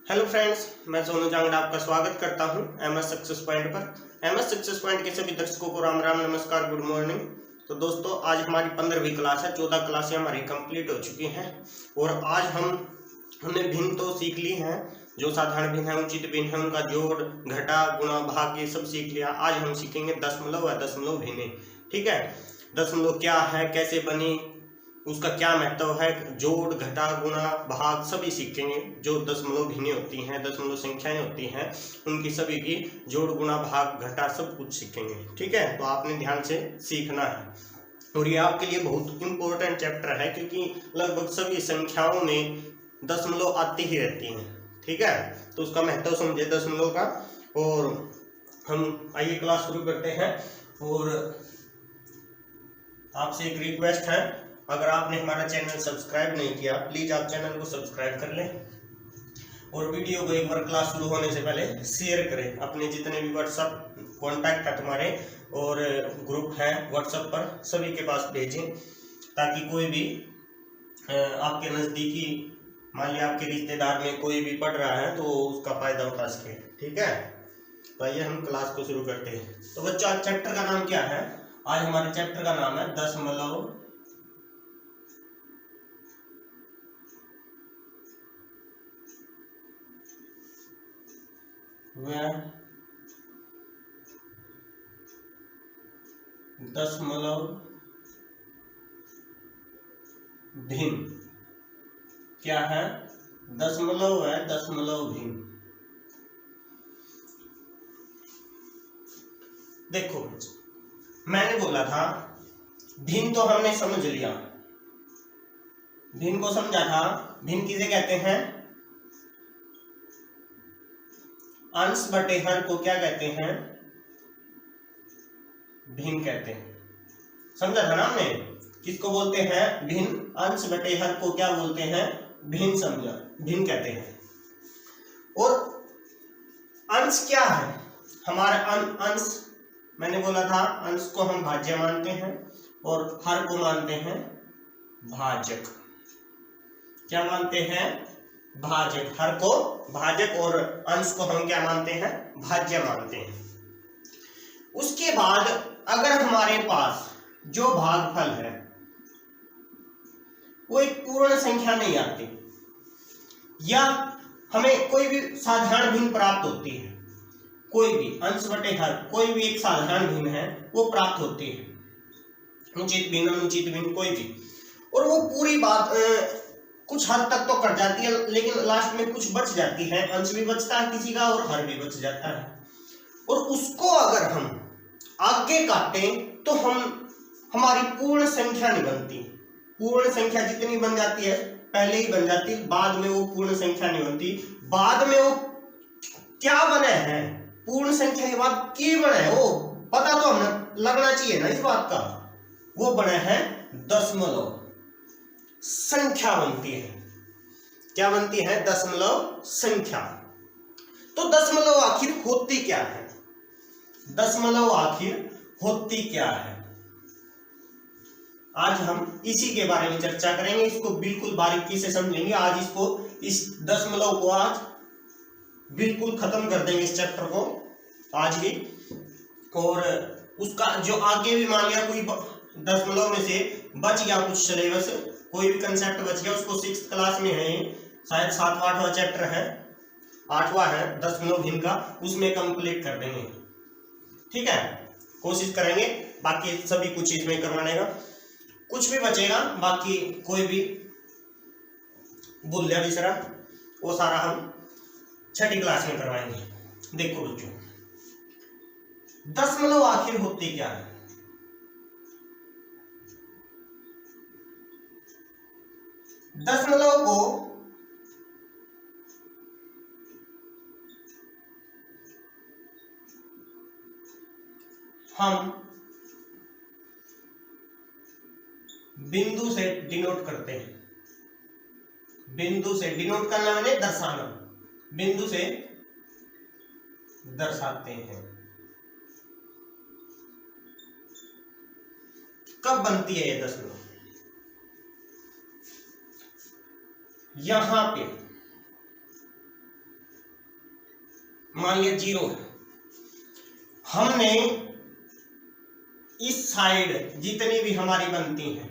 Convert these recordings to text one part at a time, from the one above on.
Hello friends, मैं सोनू जांगड़ा आपका स्वागत करता हूं एमएस सक्सेस पॉइंट पर। एमएस सक्सेस पॉइंट के सभी दर्शकों को राम राम, नमस्कार, गुड मॉर्निंग। तो दोस्तों, आज हमारी 15वीं क्लास है। 14 क्लासें हमारी कंप्लीट हो चुकी हैं और आज हमने भिन्न तो सीख ली हैं। जो साधारण भिन्न है, उचित भिन्न है, उनका जोड़, घटा, गुणा, भाग, ये सब सीख लिया। आज हम सीखेंगे दशमलव व दशमलव भिन्न। ठीक है, दशमलव क्या है, कैसे बनी, उसका क्या महत्व है, जोड़, घटा, गुणा, भाग सभी सीखेंगे। जो दशमलव भिन्नें होती हैं, दशमलव संख्याएं होती हैं, उनकी सभी की जोड़, गुणा, भाग, घटा सब कुछ सीखेंगे। ठीक है, तो आपने ध्यान से सीखना है और ये आपके लिए बहुत इंपॉर्टेंट चैप्टर है, क्योंकि लगभग सभी संख्याओं में दशमलव आती ही रहती हैं। ठीक है, तो उसका महत्व समझे दशमलव का। और हम आइए क्लास शुरू करते हैं। और आपसे एक रिक्वेस्ट है, अगर आपने हमारा चैनल सब्सक्राइब नहीं किया, प्लीज आप चैनल को सब्सक्राइब कर लें और वीडियो को एक बार क्लास शुरू होने से पहले शेयर करें। अपने जितने भी व्हाट्सएप कॉन्टैक्ट है तुम्हारे और ग्रुप है व्हाट्सएप पर, सभी के पास भेजें, ताकि कोई भी आपके नज़दीकी, मान लिया आपके रिश्तेदार में कोई भी पढ़ रहा है तो उसका फायदा उठा सके। ठीक है, तो आइए हम क्लास को शुरू करते हैं। तो बच्चों, आज चैप्टर का नाम क्या है? आज हमारे चैप्टर का नाम है दशमलव व दशमलव भिन्न। क्या है? दशमलव व दशमलव भिन्न। देखो, मैंने बोला था भिन्न तो हमने समझ लिया, भिन्न को समझा था। भिन्न किसे कहते हैं? अंश बटे हर को क्या कहते हैं? भिन्न कहते हैं। समझा था ना हमने? किसको बोलते हैं? भिन्न। अंश बटे हर को क्या बोलते हैं? भिन्न। समझा? भिन्न कहते हैं। और अंश क्या है हमारा? अंश मैंने बोला था, अंश को हम भाज्य मानते हैं और हर को मानते हैं भाजक। क्या मानते हैं? भाजक। हर को भाजक और अंश को हम क्या मानते हैं? भाज्य मानते हैं। उसके बाद अगर हमारे पास जो भागफल है वो एक पूर्ण संख्या नहीं आती, या हमें कोई भी साधारण भिन्न प्राप्त होती है, कोई भी अंश बटे हर कोई भी एक साधारण भिन्न है वो प्राप्त होती है, उचित भिन्न, अनुचित भिन्न, कोई भी, और वो पूरी बात कुछ हद तक तो कट जाती है, लेकिन लास्ट में कुछ बच जाती है। अंश भी बचता है किसी का और हर भी बच जाता है। और उसको अगर हम आगे काटें तो हमारी पूर्ण संख्या नहीं बनती। पूर्ण संख्या जितनी बन जाती है पहले ही बन जाती, बाद में वो पूर्ण संख्या नहीं बनती। बाद में वो क्या बने हैं? पूर्ण संख्या के बाद क्या बने हैं वो पता तो हमें लगना चाहिए ना इस बात का। वो बने हैं दशमलव संख्या बनती है। क्या बनती है? दशमलव संख्या। तो दशमलव आखिर होती क्या है? दशमलव आखिर होती क्या है? आज हम इसी के बारे में चर्चा करेंगे। इसको बिल्कुल बारीकी से समझेंगे। आज इस दशमलव को आज बिल्कुल खत्म कर देंगे, इस चैप्टर को आज ही। और उसका जो आगे भी, मान लिया कोई दशमलव में से बच गया कुछ सिलेबस, कोई भी कंसेप्ट बच गया, उसको 6th क्लास में है, शायद 7वां 8वां चैप्टर है, 8वां है दशमलव भिन्न का, उसमें कंप्लीट कर देंगे। ठीक है, कोशिश करेंगे बाकी सभी कुछ इसमें करवाने का। कुछ भी बचेगा, बाकी कोई भी भूल गया बिसरा, वो सारा हम 6ठी क्लास में करवाएंगे। देखो बच्चों, दशमलव आखिर होती क्या है? दशमलव को हम बिंदु से डिनोट करते हैं। बिंदु से डिनोट करना मैंने दर्शाना, बिंदु से दर्शाते हैं। कब बनती है ये दशमलव? यहां पे मान लिया 0 है, हमने इस साइड जितनी भी हमारी बनती हैं,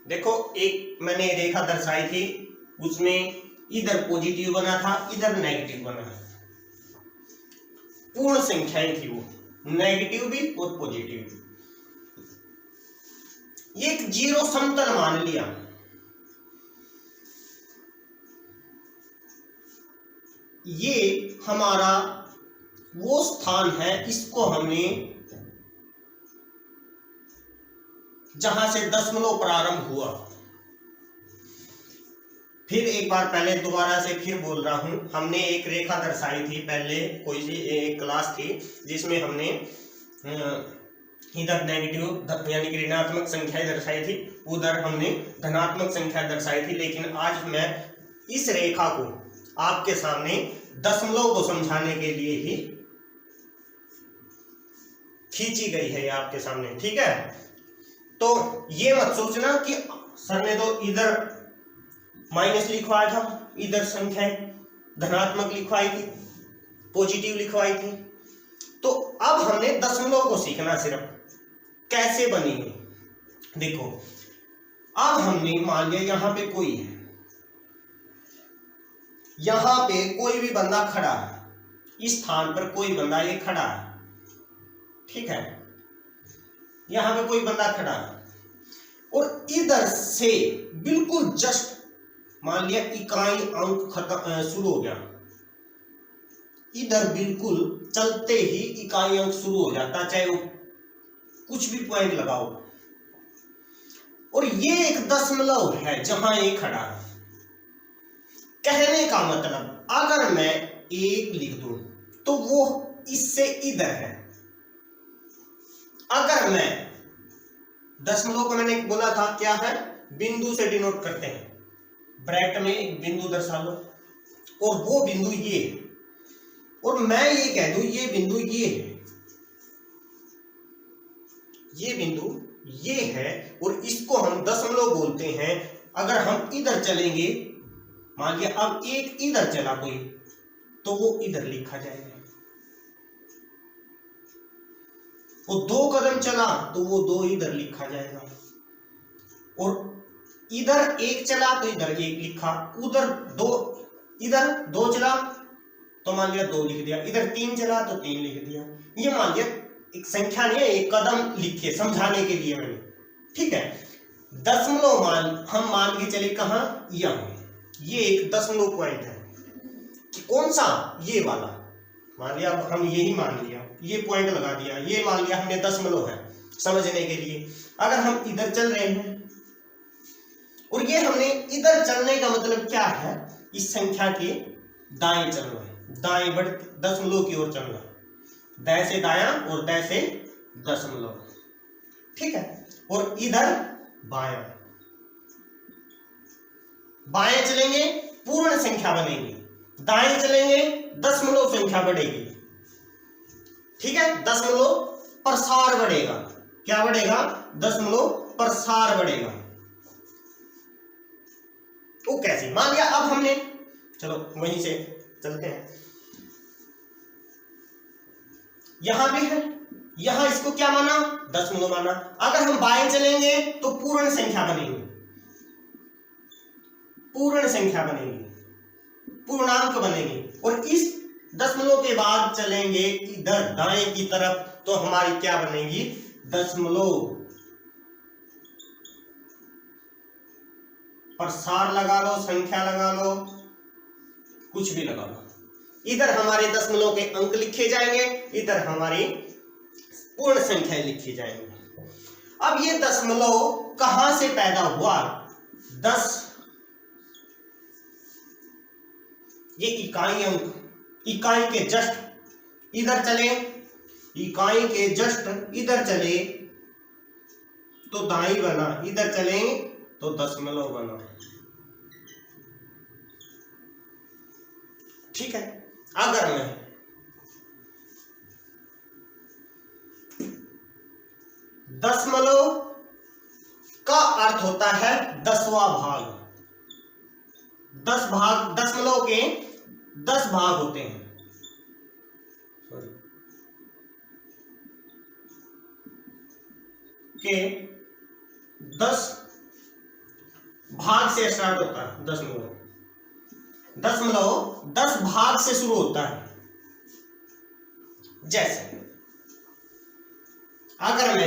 देखो एक मैंने रेखा दर्शाई थी, उसमें इधर पॉजिटिव बना था, इधर नेगेटिव बना है, पूर्ण संख्याएं थी वो, नेगेटिव भी और पॉजिटिव भी। एक 0 समतल मान लिया, ये हमारा वो स्थान है, इसको हमने जहां से दशमलव प्रारंभ हुआ। फिर एक बार पहले दोबारा से फिर बोल रहा हूं, हमने एक रेखा दर्शाई थी पहले, कोई सी एक क्लास थी जिसमें हमने इधर नेगेटिव यानी कि ऋणात्मक संख्याएं दर्शाई थी, उधर हमने धनात्मक संख्या दर्शाई थी। लेकिन आज मैं इस रेखा को आपके सामने दशमलव को समझाने के लिए ही खींची गई है आपके सामने, ठीक है। तो ये मत सोचना कि सर ने तो इधर माइनस लिखवाया था, इधर संख्याएं धनात्मक लिखवाई थी, पॉजिटिव लिखवाई थी। तो अब हमने दशमलव को सीखना, सिर्फ कैसे बनेगी। देखो अब हमने मान लिया यहां पे कोई है, यहां पे कोई भी बंदा खड़ा है, इस स्थान पर कोई बंदा ये खड़ा है, ठीक है, यहां पे कोई बंदा खड़ा है, और इधर से बिल्कुल जस्ट मान लिया इकाई अंक खत्म शुरू हो गया, इधर बिल्कुल चलते ही इकाई अंक शुरू हो जाता, चाहे वो कुछ भी पॉइंट लगाओ, और ये एक दशमलव है जहां ये खड़ा है। कहने का मतलब अगर मैं 1 लिख दूं तो वो इससे इधर है। अगर मैं दशमलव को मैंने बोला था क्या है, बिंदु से डिनोट करते हैं, ब्रैकेट में एक बिंदु दर्शा लो, और वो बिंदु ये है, और मैं ये कह दूं ये बिंदु ये है, ये बिंदु ये है, और इसको हम दशमलव बोलते हैं। अगर हम इधर चलेंगे, मान लिया अब एक इधर चला कोई, तो वो इधर लिखा जाएगा, वो 2 कदम चला तो वो 2 इधर लिखा जाएगा, और इधर 1 चला तो इधर 1 लिखा, उधर 2 इधर 2 चला तो मान लिया 2 लिख दिया, इधर 3 चला तो 3 लिख दिया। ये मान लिया एक संख्या नहीं है, एक कदम लिखे समझाने के लिए मैंने, ठीक है। दशमलव हम मान के चले कहां, यहां, ये एक दशमलव पॉइंट है कि कौन सा, ये वाला, मान लिया अब हम यही मान लिया, ये पॉइंट लगा दिया, ये मान लिया हमने दशमलव है समझने के लिए। अगर हम इधर चल रहे हैं, और ये हमने इधर चलने का मतलब क्या है, इस संख्या के दाएं चलना है, दाएं बढ़ दशमलव की ओर चलना, दाएं से दायां और दाएं से दशमलव, ठीक है। और इधर बायां, बाएं चलेंगे पूर्ण संख्या बनेगी, दाएं चलेंगे दशमलव संख्या बढ़ेगी, ठीक है। दशमलव प्रसार बढ़ेगा, क्या बढ़ेगा, दशमलव प्रसार बढ़ेगा। वो कैसे, मान लिया अब हमने, चलो वहीं से चलते हैं, यहां भी है, यहां इसको क्या माना, दशमलव माना। अगर हम बाएं चलेंगे तो पूर्ण संख्या बनेगी, पूर्ण संख्या बनेगी, पूर्णांक बनेगी, और इस दशमलव के बाद चलेंगे इधर दाएं की तरफ तो हमारी क्या बनेगी, दशमलव प्रसार लगा लो, संख्या लगा लो, कुछ भी लगा लो, इधर हमारे दशमलव के अंक लिखे जाएंगे, इधर हमारी पूर्ण संख्या लिखी जाएंगी। अब ये दशमलव कहां से पैदा हुआ, 10, ये इकाई अंक, इकाई के जस्ट इधर चले, इकाई के जस्ट इधर चले तो दाई बना, इधर चले तो दशमलव बना, ठीक है। अगर मैं दशमलव का अर्थ होता है 10वां भाग, 10 भाग, दशमलव के 10 भाग होते हैं, के 10 भाग से स्टार्ट होता है, दशमलव 10 भाग से शुरू होता है। जैसे अगर मैंने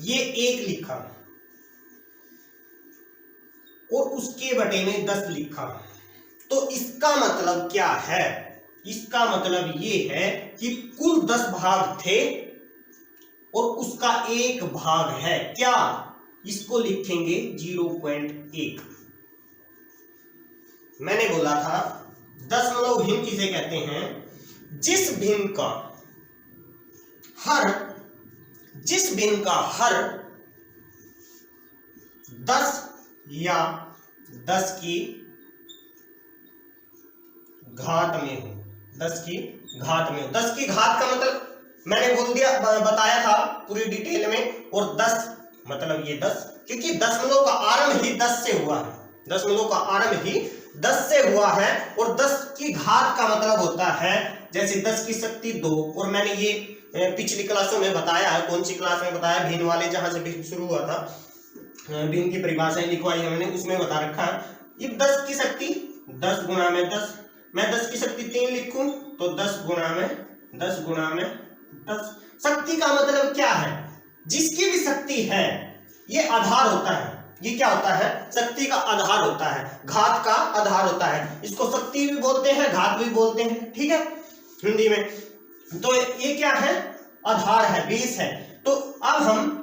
ये 1 लिखा और उसके बटे में 10 लिखा, तो इसका मतलब क्या है? इसका मतलब ये है कि कुल 10 भाग थे और उसका 1 भाग है क्या? इसको लिखेंगे 0.1। मैंने बोला था दशमलव भिन्न किसे कहते हैं? जिस भिन्न का हर 10 या 10 की घात में हो। 10 की घात में हो। 10 की घात का मतलब मैंने बताया था पूरी डिटेल में। और 10 मतलब ये 10, क्योंकि दशमलव का आरंभ ही 10 से हुआ है। दशमलव का आरंभ ही 10 से हुआ है। और 10 की घात का मतलब होता है जैसे 10 की शक्ति 2। और मैंने ये पिछली क्लासों में बताया है। कौन सी क्लास में बताया? भिन्न वाले, जहां से शुरू हुआ था, भिन्न की परिभाषाएं लिखवाई हमने, उसमें बता रखा है। ये 10 की शक्ति 10 गुणा में 10, मैं 10 की शक्ति 3 लिखूं तो 10 गुणा में 10। शक्ति का मतलब क्या है? जिसकी भी शक्ति है ये आधार होता है। ये क्या होता है? शक्ति का आधार होता है, घात का आधार होता है। इसको शक्ति भी बोलते हैं, घात भी बोलते हैं, ठीक है, हिंदी में। तो ये क्या है? आधार है, बेस है। तो अब हम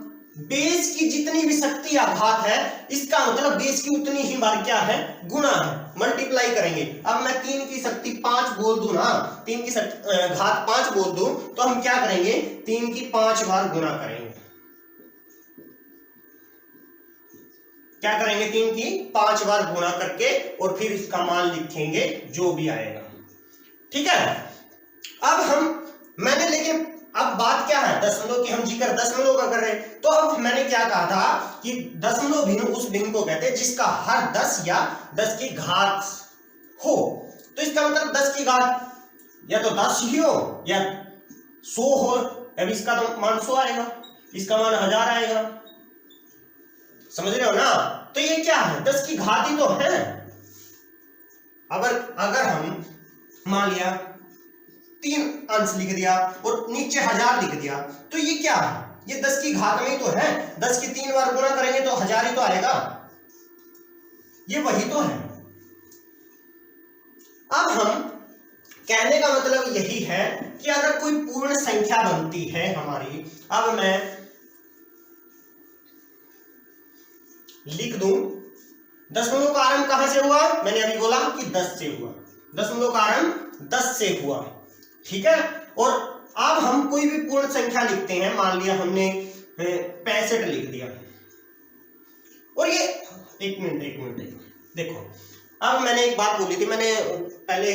बेस की जितनी भी शक्ति या घात है, इसका मतलब बेस की उतनी ही बार क्या है? गुणा है, मल्टीप्लाई करेंगे। अब मैं 3 की शक्ति 5 बोल दूं ना, 3 की घात 5 बोल दूं, तो हम क्या करेंगे? 3 की 5 बार गुणा करेंगे। क्या करेंगे? 3 की 5 बार गुणा करके और फिर इसका मान लिखेंगे जो भी आएगा, ठीक है। अब लेकिन अब बात क्या है? दशमलव की हम जिक्र दशमलव का कर रहे हैं। तो अब मैंने क्या कहा था कि दशमलव भिन्न उस भिन्न को कहते हैं जिसका हर 10 या 10 की घात हो। तो इसका मतलब 10 की घात या तो 10 ही हो या 100 हो। अब इसका तो मान 100 आएगा, इसका मान 1000 आएगा, समझ रहे हो ना? तो ये क्या है? 10 की घात ही तो है। अगर हम मान लिया 3 अंश लिख दिया और नीचे 1000 लिख दिया, तो ये क्या है? ये 10 की घात में ही तो है। 10 की 3 बार गुणा करेंगे तो 1000 ही तो आएगा। ये वही तो है। अब हम कहने का मतलब यही है कि अगर कोई पूर्ण संख्या बनती है हमारी, अब मैं लिख दूं दशमलव का आरंभ कहां से हुआ? मैंने अभी बोला कि 10 से हुआ। दशमलव का आरंभ 10 से हुआ, ठीक है। और अब हम कोई भी पूर्ण संख्या लिखते हैं, मान लिया हमने 65 लिख दिया, और ये एक मिनट देखो, अब मैंने एक बात बोली थी। मैंने पहले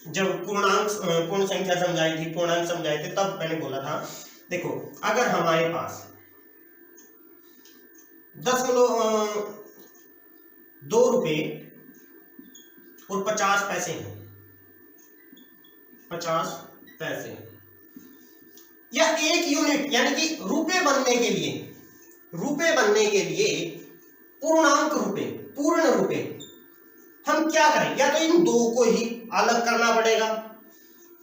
जब पूर्ण संख्या समझाई थी, पूर्णांक समझाए थे, तब मैंने बोला था देखो, अगर हमारे पास 2 रुपए और 50 पैसे हैं, 50 पैसे, या 1 यूनिट, यानी कि रुपए बनने के लिए पूर्णांक रुपए, पूर्ण रुपए, हम क्या करें? या तो इन 2 को ही अलग करना पड़ेगा,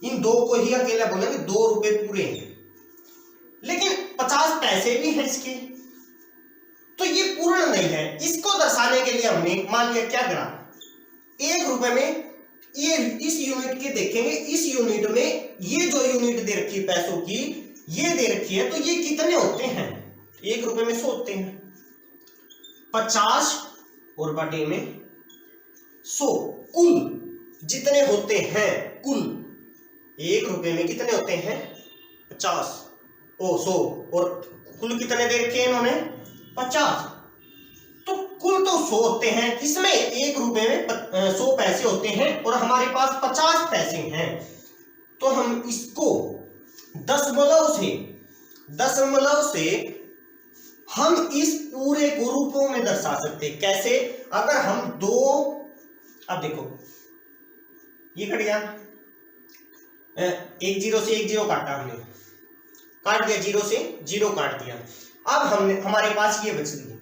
इन 2 को ही अकेला बोलेंगे 2 रुपए पूरे हैं, लेकिन 50 पैसे भी हैं इसके, तो ये पूर्ण नहीं है। इसको दर्शाने के लिए हमने मान लिया क्या करा? 1 रुपए में ये इस यूनिट के देखेंगे, इस यूनिट में ये जो यूनिट दे रखी है पैसों की, ये दे रखी है, तो ये कितने होते हैं? 1 रुपए में 100 होते हैं। 50 और बटे में 100, कुल जितने होते हैं, कुल 1 रुपए में कितने होते हैं? 50 100, और कुल कितने दे रखे हैं इन्होंने? 50। तो कुल तो 100 होते हैं, इसमें 1 रुपए में 100 पैसे होते हैं और हमारे पास 50 पैसे हैं। तो हम इसको दशमलव से हम इस पूरे को रूपों में दर्शा सकते हैं। कैसे? अगर हम 2, अब देखो ये कट गया, 1 0 से 1 0 काटा हमने, काट दिया, 0 से 0 काट दिया। अब हमने हमारे पास ये बच गई।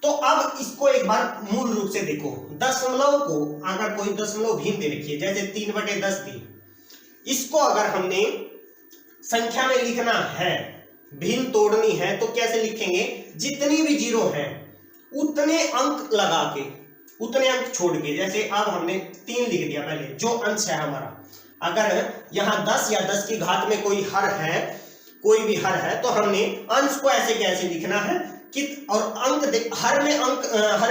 तो अब इसको एक बार मूल रूप से देखो, दशमलव को अगर कोई दशमलव भिन्न दे रखी है, जैसे 3/10 दी, इसको अगर हमने संख्या में लिखना है, भिन्न तोड़नी है, तो कैसे लिखेंगे? जितनी भी जीरो है उतने अंक लगा के, उतने अंक छोड़ के, जैसे अब हमने 3 लिख दिया पहले, जो अंश है हमारा। अगर यहाँ 10 या 10 की घात में कोई हर है, कोई भी हर है, तो हमने अंश को ऐसे कैसे लिखना है और अंक हर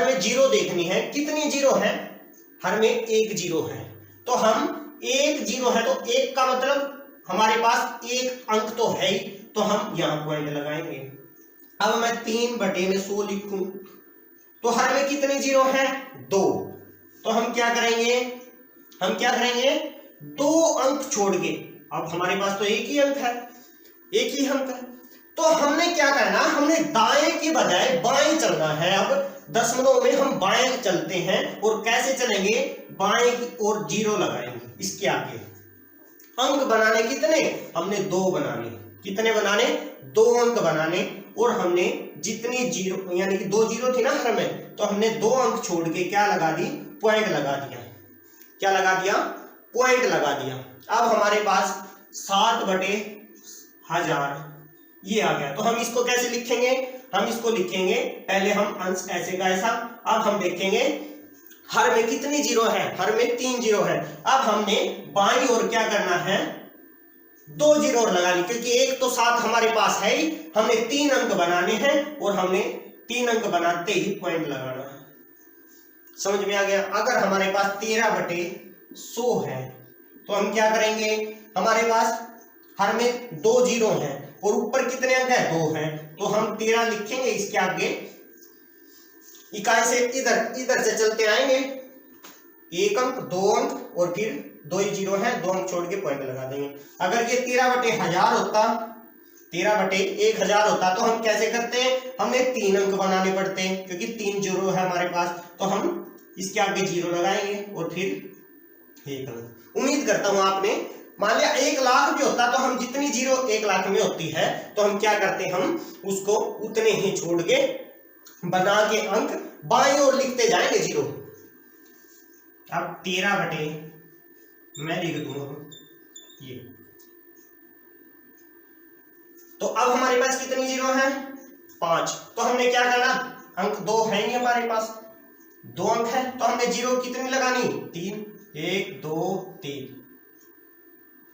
में जीरो देखनी है। कितनी जीरो है? हर में 1 जीरो है, तो हम 1 जीरो है, तो 1 का मतलब हमारे पास 1 अंक तो है ही, तो हम यहाँ पॉइंट लगाएंगे। अब मैं 3/100 लिखूं तो हर में कितनी जीरो है? 2। तो हम क्या करेंगे? 2 अंक छोड़ के, अब हमारे पास तो 1 ही अंक है, 1 ही अंक है, तो हमने क्या करना? हमने दाएं की बजाय बाएं चलना है। अब दशमलव में हम बाएं चलते हैं, और कैसे चलेंगे? बाएं की ओर जीरो लगाएंगे। इसके आगे अंक बनाने कितने? हमने 2 बनाने। कितने बनाने? 2 अंक बनाने। और हमने जितनी जीरो, यानी कि 2 जीरो थी ना हर में, तो हमने 2 अंक छोड़ के क्या लगा दी? पॉइंट लगा दिया। क्या लगा दिया? पॉइंट लगा दिया। अब हमारे पास 7/1000 ये आ गया। तो हम इसको कैसे लिखेंगे? हम इसको लिखेंगे, पहले हम अंश ऐसे का ऐसा। अब हम देखेंगे हर में कितनी जीरो है? हर में 3 जीरो है। अब हमने बाईं ओर क्या करना है? 2 जीरो और लगानी, क्योंकि 1 तो 7 हमारे पास है ही। हमने 3 अंक बनाने हैं, और हमने 3 अंक बनाते ही पॉइंट लगाना है। समझ में आ गया? अगर हमारे पास 13/100 है, तो हम क्या करेंगे? हमारे पास हर में 2 जीरो है, और ऊपर कितने अंक है? 2 है, तो हम 13 लिखेंगे। इसके आगे इकाई से इधर से चलते आएंगे, 1 अंक, 2 अंक, और फिर 2 ही जीरो है, 2 अंक छोड़ के पॉइंट लगा देंगे। अगर ये 13/1000 होता, 13/1000 होता, तो हम कैसे करते हैं? हमने 3 अंक बनाने पड़ते हैं, क्योंकि 3 जीरो है हमारे पास, तो हम इसके आगे जीरो लगाएंगे, और फिर 1 अंक। उम्मीद करता हूं आपने, मान लिया 1 लाख भी होता, तो हम जितनी जीरो 1 लाख में होती है, तो हम क्या करते हैं? हम उसको उतने ही छोड़ के बना के अंक बाईं ओर लिखते जाएंगे जीरो। अब 13 मैं लिख दूंगा ये। तो अब हमारे पास कितनी जीरो है? 5। तो हमने क्या करना? अंक 2 है ही हमारे पास, 2 अंक है, तो हमने जीरो कितनी लगानी? 3। 1 2 3,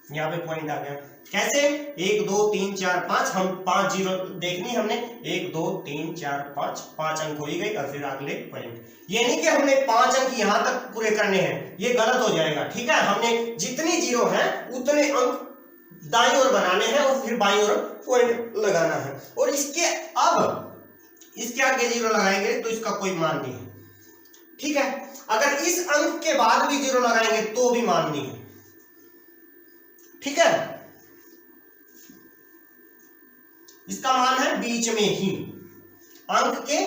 यहाँ पे पॉइंट आ गया। कैसे? 1 2 3 4 5, हम 5 जीरो देखनी हमने, 1 2 3 4 5 अंक हो ही गई, और फिर अगले पॉइंट। ये नहीं कि हमने 5 अंक यहां तक पूरे करने हैं, ये गलत हो जाएगा। ठीक है, हमने जितनी जीरो है उतने अंक दाईं ओर बनाने हैं, और फिर बाईं ओर पॉइंट लगाना है। और इसके आगे जीरो लगाएंगे तो इसका कोई मान नहीं है। ठीक है, अगर इस अंक के बाद भी जीरो लगाएंगे तो भी मान नहीं है। ठीक है, इसका मान है बीच में ही, अंक के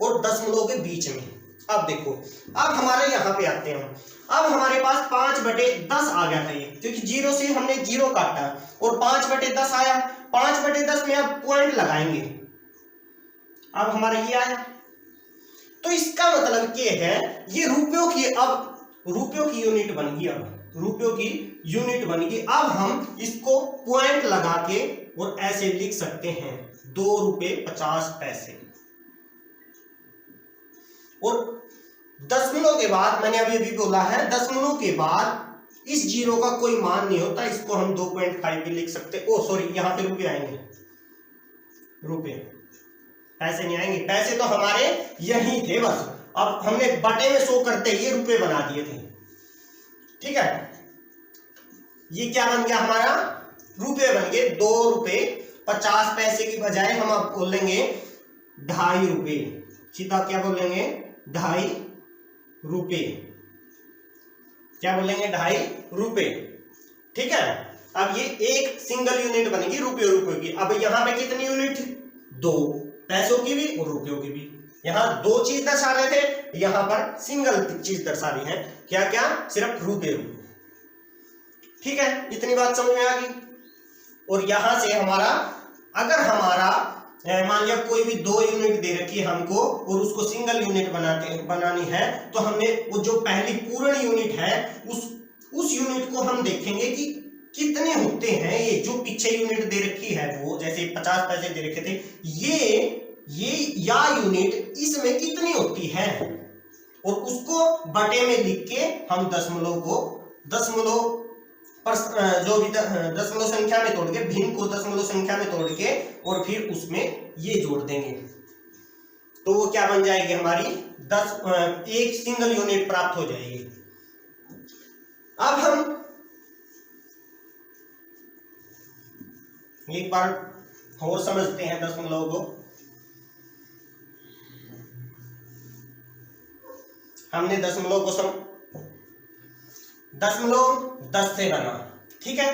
और दशमलव के बीच में। अब देखो, अब हमारे यहां पे आते हैं। अब हमारे पास 5/10 आ गया था ये, क्योंकि जीरो से हमने जीरो काटा, और 5/10 आया। 5/10 में अब पॉइंट लगाएंगे। अब हमारा ये आया, तो इसका मतलब ये है, ये रुपयों की, अब रुपयों की यूनिट बन गई। अब रुपयों की यूनिट बन गई। अब हम इसको पॉइंट लगा के और ऐसे लिख सकते हैं, 2 रुपए 50 पैसे। और दशमलव के बाद, मैंने अभी भी बोला है, दशमलव के बाद इस जीरो का कोई मान नहीं होता, इसको हम 2.5 भी लिख सकते। ओ सॉरी, यहां पे रुपए आएंगे, रुपए, पैसे नहीं आएंगे। पैसे तो हमारे यही थे बस, अब हमने बटे में 100 करते ये रुपए बना दिए थे। ठीक है, ये क्या बन गया हमारा? रुपए बन गए। 2 रुपए 50 पैसे की बजाय हम अब बोलेंगे 2.5 रुपए। सीधा क्या बोलेंगे? 2.5 रुपए। क्या बोलेंगे? 2.5 रुपए। ठीक है, अब ये एक सिंगल यूनिट बनेगी रुपये की। अब यहां पे कितनी यूनिट? 2, पैसों की भी और रुपयों की भी। यहां 2 चीज दर्शा रहे थे, यहां पर सिंगल चीज दर्शा रही है। क्या क्या? सिर्फ रुपये। ठीक है, इतनी बात समझ में आ गई। और यहां से हमारा, अगर हमारा मान लिया कोई भी 2 यूनिट दे रखी है हमको और उसको सिंगल यूनिट बनानी है, तो हमने वो जो पहली पूर्ण यूनिट है उस यूनिट को हम देखेंगे कि कितने होते हैं। ये जो पीछे यूनिट दे रखी है वो जैसे 50 पैसे दे रखे थे, ये या यूनिट इसमें कितनी होती है, और उसको बटे में लिख के हम दशमलव जो भी दशमलव संख्या में तोड़ के, भिन्न को दशमलव संख्या में तोड़ के और फिर उसमें ये जोड़ देंगे, तो वो क्या बन जाएगी हमारी एक सिंगल यूनिट प्राप्त हो जाएगी। अब हम एक बार और समझते हैं दशमलव को। हमने दशमलव को दशमलव 10 से बना, ठीक है।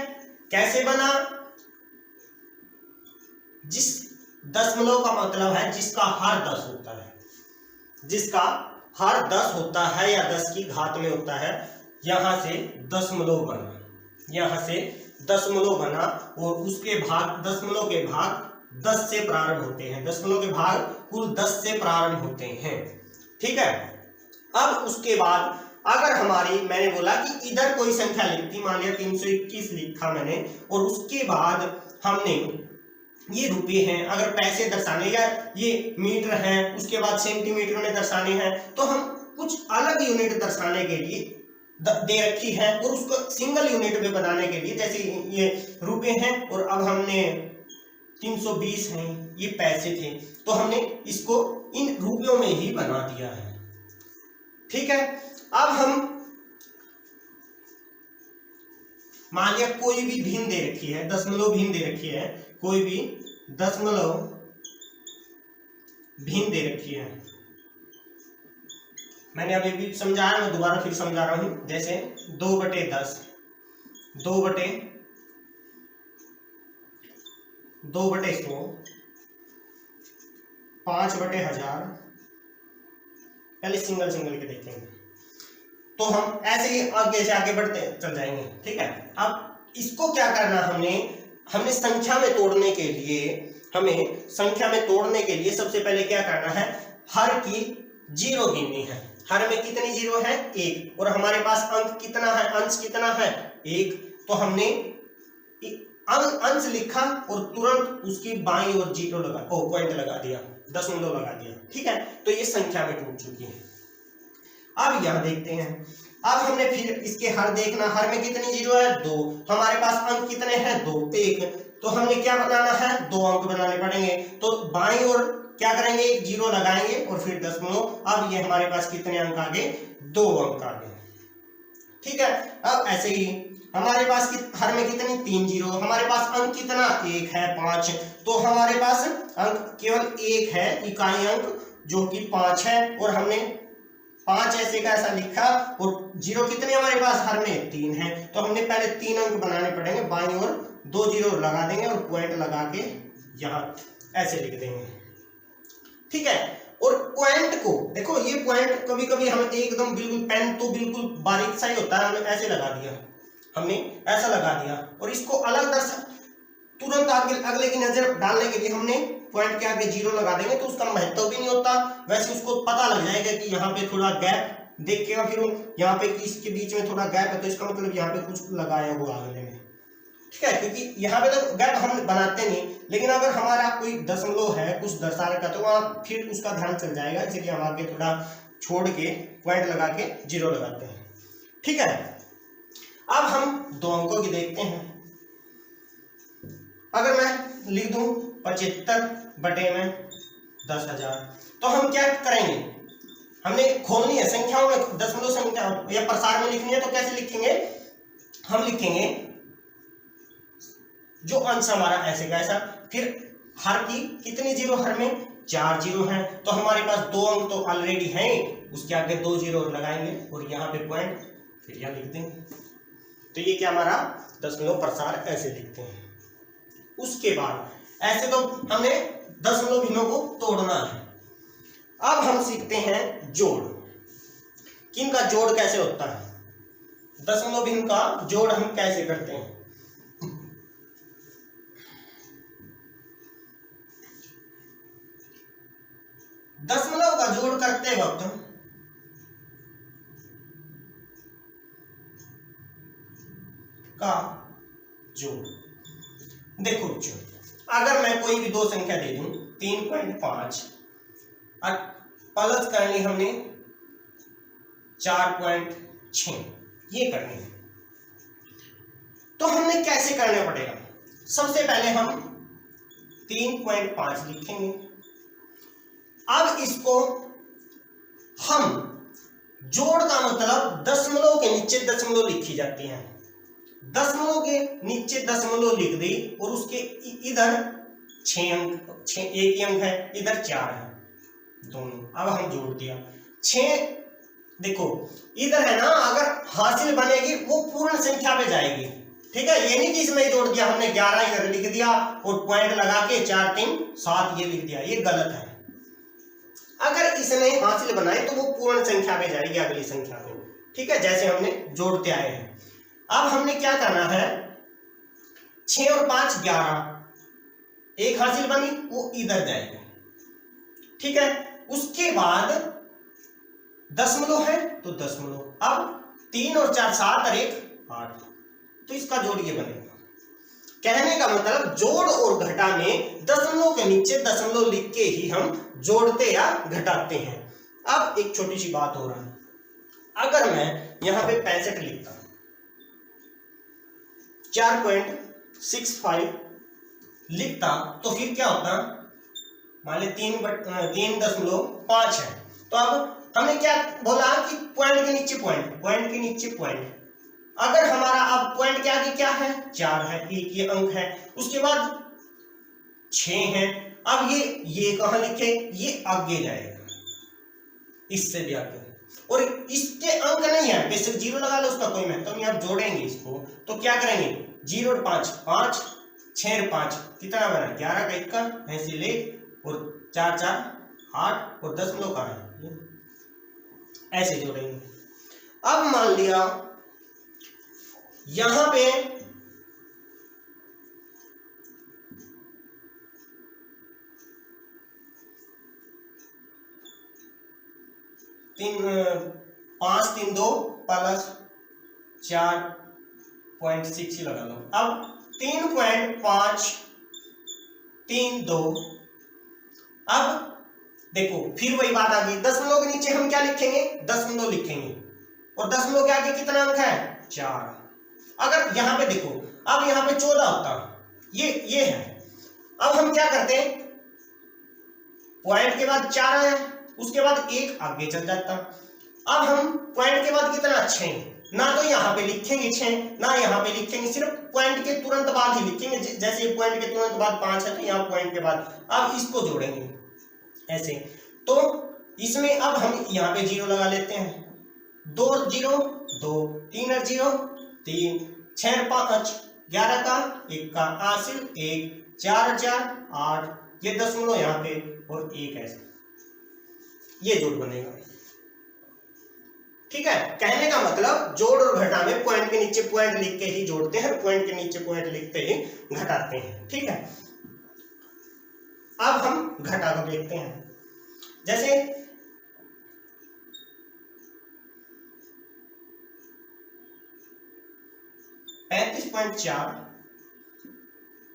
कैसे बना? जिस दशमलव का मतलब है जिसका हर 10 होता है, जिसका हर 10 होता है या 10 की घात में होता है, यहां से दशमलव बना, यहां से दशमलव बना और उसके भाग, दशमलव के भाग 10 से प्रारंभ होते हैं, दशमलव के भाग कुल 10 से प्रारंभ होते हैं, ठीक है। अब उसके बाद अगर हमारी, मैंने बोला कि इधर कोई संख्या लिखी, मान लिया 321 लिखा मैंने, और उसके बाद हमने ये रुपये हैं, अगर पैसे दर्शाने या ये मीटर हैं, उसके बाद सेंटीमीटर में दर्शाने हैं, तो हम कुछ अलग यूनिट दर्शाने के लिए दे रखी है और उसको सिंगल यूनिट में बनाने के लिए, जैसे ये रुपये हैं और अब हमने 320 हैं, ये पैसे थे, तो हमने इसको इन रुपयों में ही बना दिया है, ठीक है। अब हम मान लिया कोई भी भिन्न दे रखी है, दशमलव भिन्न दे रखी है, कोई भी दशमलव भिन्न दे रखी है, मैंने अभी भी समझाया, मैं दोबारा फिर समझा रहा हूं। जैसे 2/10, 2/100, 5/1000, पहले सिंगल के देखेंगे, तो हम ऐसे ही आगे से आगे बढ़ते चल जाएंगे, ठीक है। अब इसको क्या करना, हमने संख्या में तोड़ने के लिए सबसे पहले क्या करना है, हर की जीरो गिननी है। हर में कितनी जीरो है? 1, और हमारे पास अंक कितना है, अंश कितना है? 1, तो हमने अंश लिखा और तुरंत उसकी बाईं ओर जीरो पॉइंट लगा दिया, दशमलव लगा दिया, ठीक है। तो ये संख्या में टूट चुकी है। अब यहां देखते हैं, अब हमने फिर इसके हर देखना, हर में कितनी जीरो है? 2, हमारे पास अंक कितने हैं? 2, 1, तो हमने क्या बनाना है? 2 अंक बनाने पड़ेंगे, तो बाईं ओर क्या करेंगे? एक जीरो लगाएंगे और फिर दशमलव। अब ये हमारे पास कितने अंक आ गए? 2 अंक आ गए, ठीक है। अब ऐसे ही हमारे पास हर में कितनी? 3 जीरो, हमारे पास अंक कितना? 1 है, 5, तो हमारे पास अंक केवल 1 है, इकाई अंक जो कि 5 है, और हमने 5 ऐसे का ऐसा लिखा, और जीरो कितने हमारे पास? हर में 3 है, तो हमने पहले 3 अंक बनाने पड़ेंगे, बाईं ओर 2 जीरो लगा देंगे और पॉइंट लगा के यहाँ ऐसे लिख देंगे, ठीक है। और पॉइंट को देखो, ये पॉइंट कभी कभी हम एकदम बिल्कुल, पेन तो बिल्कुल बारीक सा ही होता है, हमने ऐसे लगा दिया, हमने ऐसा लगा दिया, और इसको अलग तुरंत अगले की नजर डालने के लिए हमने पॉइंट के आगे जीरो लगा देंगे, तो उसका महत्व भी नहीं होता, वैसे उसको पता लग जाएगा कि यहाँ पे थोड़ा गैप देखेगा, फिर यहाँ पे इसके बीच में थोड़ा गैप है, तो इसका मतलब यहाँ पे कुछ लगाया हुआ अगले में, ठीक है। क्योंकि यहाँ पे तो गैप हम बनाते नहीं, लेकिन अगर हमारा कोई दशमलव है कुछ दर्शा रखा, तो वहाँ फिर उसका ध्यान चल जाएगा, इसलिए हम आगे थोड़ा छोड़ के पॉइंट लगा के जीरो लगाते हैं, ठीक है। अब हम 2 अंकों की देखते हैं। अगर मैं लिख दूं 75/10,000, तो हम क्या करेंगे? हमने खोलनी है संख्याओं में, दशमलव संख्या या प्रसार में लिखनी है, तो कैसे लिखेंगे? हम लिखेंगे जो अंश हमारा ऐसे का ऐसा, फिर हर की कितनी जीरो? हर में 4 जीरो है, तो हमारे पास 2 अंक तो ऑलरेडी हैं, उसके आगे 2 जीरो लगाएंगे और यहाँ पे पॉइंट, फिर यहाँ लिख देंगे, तो ये क्या हमारा दशमलव प्रसार ऐसे लिखते हैं। उसके बाद ऐसे तो हमने दशमलव भिन्नों को तोड़ना है। अब हम सीखते हैं जोड़। किन का जोड़ कैसे होता है? दशमलव भिन्न का जोड़ हम कैसे करते हैं? दशमलव का जोड़ करते वक्त का जोड़, देखो बच्चों, अगर मैं कोई भी दो संख्या दे दूं 3.5 और प्लस करनी हमने 4.6, ये करनी है, तो हमने कैसे करना पड़ेगा? सबसे पहले हम 3.5 लिखेंगे। अब इसको हम जोड़ का मतलब दशमलव के नीचे दशमलव लिखी जाती है, दशमलव के नीचे दशमलव लिख दी और उसके इधर 6 अंक, एक ही अंक है, इधर 4 है, दोनों। अब हम जोड़ दिया 6, देखो इधर है ना, अगर हासिल बनेगी वो पूर्ण संख्या पे जाएगी, ठीक है। ये नहीं कि इसमें जोड़ दिया हमने 11 इधर लिख दिया और पॉइंट लगा के 4 3 7 ये लिख दिया, ये गलत है। अगर इसने हासिल बनाई तो वो पूर्ण संख्या पे जाएगी, अगली संख्या पे, ठीक है, जैसे हमने जोड़ते आए हैं। अब हमने क्या करना है, 6 और 5 11, एक हासिल बनी वो इधर जाएगी, ठीक है। उसके बाद दशमलव है तो दशमलव, अब 3 और 4 7 और 1 8, तो इसका जोड़ ये बनेगा। कहने का मतलब जोड़ और घटा में दशमलव के नीचे दशमलव लिख के ही हम जोड़ते या घटाते हैं। अब एक छोटी सी बात हो रहा है, अगर मैं यहां पे 65 लिखता, 4.65 लिखता, तो फिर क्या होता, मान ली 3.5 है, तो अब हमने क्या बोला कि पॉइंट के नीचे पॉइंट, पॉइंट के नीचे पॉइंट। अगर हमारा अब पॉइंट के आगे क्या है, 4 है, एक ये अंक है, उसके बाद 6 है। अब ये कहां लिखे, ये आगे जाएगा, इससे भी आगे, और इसके अंक नहीं है, बेसिक 0 लगा लो, उसका कोई महत्व नहीं। आप जोड़ेंगे इसको तो क्या करेंगे, 0 और 5 5, 6 और 5 कितना बना, 11 का 1 का ऐसे ले, और 4 4 8 और दशमलव का है, ऐसे जोड़ेंगे। अब मान लिया यहां पे 5 3 2 प्लस 4.6 लगा लो। अब 3.5 3 2, अब देखो फिर वही बात आ गई, दशमलव के नीचे हम क्या लिखेंगे, दशमलव लिखेंगे, और दशमलव के आगे कितना अंक है, 4। अगर यहां पे देखो, अब यहां पे 14 होता, ये है। अब हम क्या करते हैं, पॉइंट के बाद 4 आया, उसके बाद 1 आगे चल जाता। अब हम पॉइंट के बाद कितना, 6, ना तो यहां पे लिखेंगे 6, ना यहां पे लिखेंगे, सिर्फ पॉइंट के तुरंत बाद ही लिखेंगे। जैसे पॉइंट के तुरंत बाद 5 है तो यहाँ पॉइंट के बाद, अब इसको जोड़ेंगे ऐसे। तो इसमें अब हम यहाँ पे 0 लगा लेते हैं, 2 0 2, 3 और 0 3, 6 और 5 11 का 1 का हासिल 1, 4 और 4 8, ये दशमलव यहाँ पे और 1 ऐसे, ये जोड़ बनेगा, ठीक है। कहने का मतलब जोड़ और घटा में पॉइंट के नीचे पॉइंट लिख के ही जोड़ते हैं, पॉइंट के नीचे पॉइंट लिखते ही घटाते हैं, ठीक है। अब हम घटा को देखते हैं, जैसे 35.4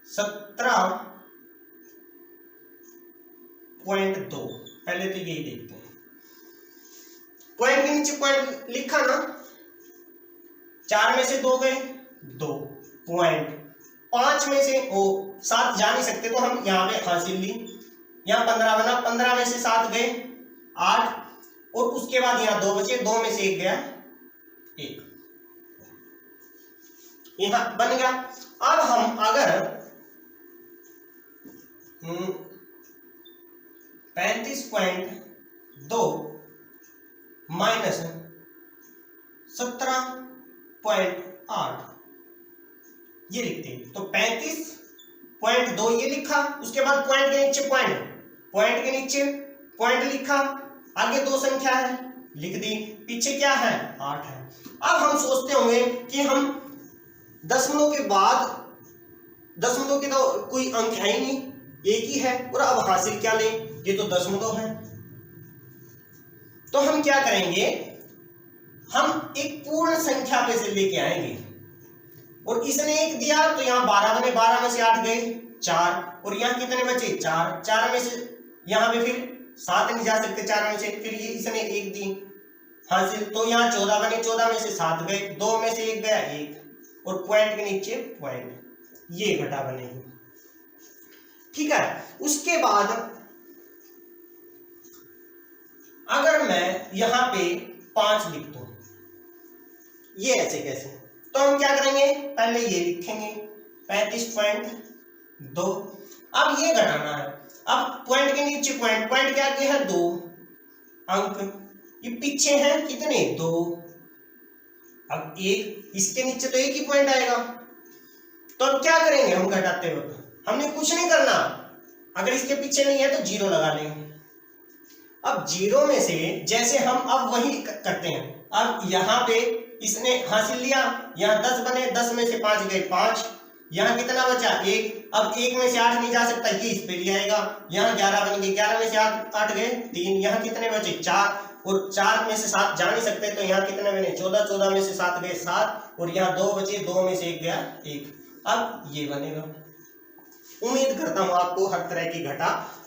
17.2, पहले तो यही देखते हैं, पॉइंट के नीचे पॉइंट लिखा ना, 4 में से 2 गए 2 पॉइंट, 5 में से 7 जा नहीं सकते तो हम यहाँ पे हासिल ली, यहाँ 15 बना, 15 में से 7 गए 8, और उसके बाद यहाँ 2 बचे, 2 में से 1 गया 1, यहाँ बन गया। अब हम अगर 35.2 माइनस 17.8 ये लिखते हैं, तो 35.2 ये लिखा, उसके बाद पॉइंट के नीचे पॉइंट, पॉइंट के नीचे पॉइंट लिखा, आगे 2 संख्या है लिख दी, पीछे क्या है 8 है। अब हम सोचते होंगे कि हम दशमलव के बाद, दशमलव के तो कोई अंक है ही नहीं, एक ही है, और अब हासिल क्या लें, ये तो दशमलव है, तो हम क्या करेंगे, हम एक पूर्ण संख्या पे से लेके आएंगे, और इसने 1 दिया तो यहाँ 12 बने, 12 में से 8 गए 4, और यहाँ कितने बचे 4, 4 में से यहाँ पे फिर 7 नहीं जा सकते 4 में से, फिर ये इसने 1 दी हासिल, तो यहाँ 14 बने, 14 में से 7 गए, 2 में से 1 गया 1, और पॉइंट के नीचे पॉइंट, ये घटा बनेगी। ठीक है, उसके बाद अगर मैं यहाँ पे 5 लिख दूं, ये ऐसे कैसे, तो हम क्या करेंगे, पहले ये लिखेंगे 35.2, अब ये घटाना है, अब पॉइंट के नीचे पॉइंट, पॉइंट के आगे है 2 अंक, ये पीछे है कितने 2, अब 1, इसके नीचे तो 1 ही पॉइंट आएगा, तो अब क्या करेंगे हम घटाते वक्त, हमने कुछ नहीं करना, अगर इसके पीछे नहीं है तो 0 लगा लेंगे। अब 0 में से जैसे हम अब वही करते हैं, अब यहाँ पे इसने हासिल लिया, यहाँ 10 बने, 10 में से 5 गए 5, यहाँ कितना बचा 1, अब 1 में से 8 नहीं जा सकता, ये इस पे ले आएगा, यहाँ 11 बन गए, 11 में से 8 गए 3, यहाँ कितने बचे 4, और 4 में से 7 जा नहीं सकते, तो यहाँ कितने बने 14, 14 में से 7 गए 7, और यहाँ 2 बचे, 2 में से 1 गया 1, अब ये बनेगा। उम्मीद करता हूं आपको हर तरह की घटा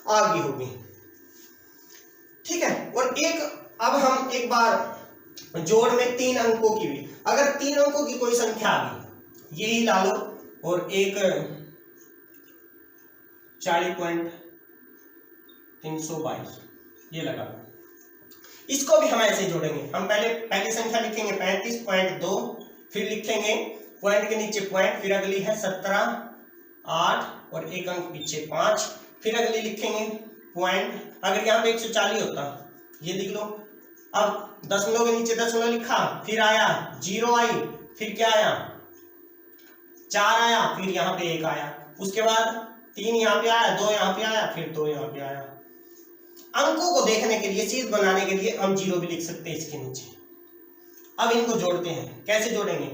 आ गई होगी। ठीक है, और एक अब हम एक बार जोड़ में 3 अंकों की भी, अगर 3 अंकों की कोई संख्या आ गई, यही ला लो, और एक 40.322 ये लगा लो, इसको भी हम ऐसे जोड़ेंगे। हम पहली संख्या लिखेंगे 35.2, फिर लिखेंगे पॉइंट के नीचे पॉइंट, फिर अगली है 17, 8 और 1 अंक पीछे 5, फिर अगली लिखेंगे पॉइंट, अगर यहाँ पे 140 होता ये लिख लो, अब दशमलव के नीचे दशमलव लिखा, फिर आया 0 आई, फिर क्या आया 4 आया, फिर यहाँ पे 1 आया, उसके बाद 3 यहाँ पे आया, 2 यहाँ पे आया, फिर 2 यहाँ पे आया। अंकों को देखने के लिए, चीज बनाने के लिए हम 0 भी लिख सकते हैं इसके नीचे। अब इनको जोड़ते हैं, कैसे जोड़ेंगे,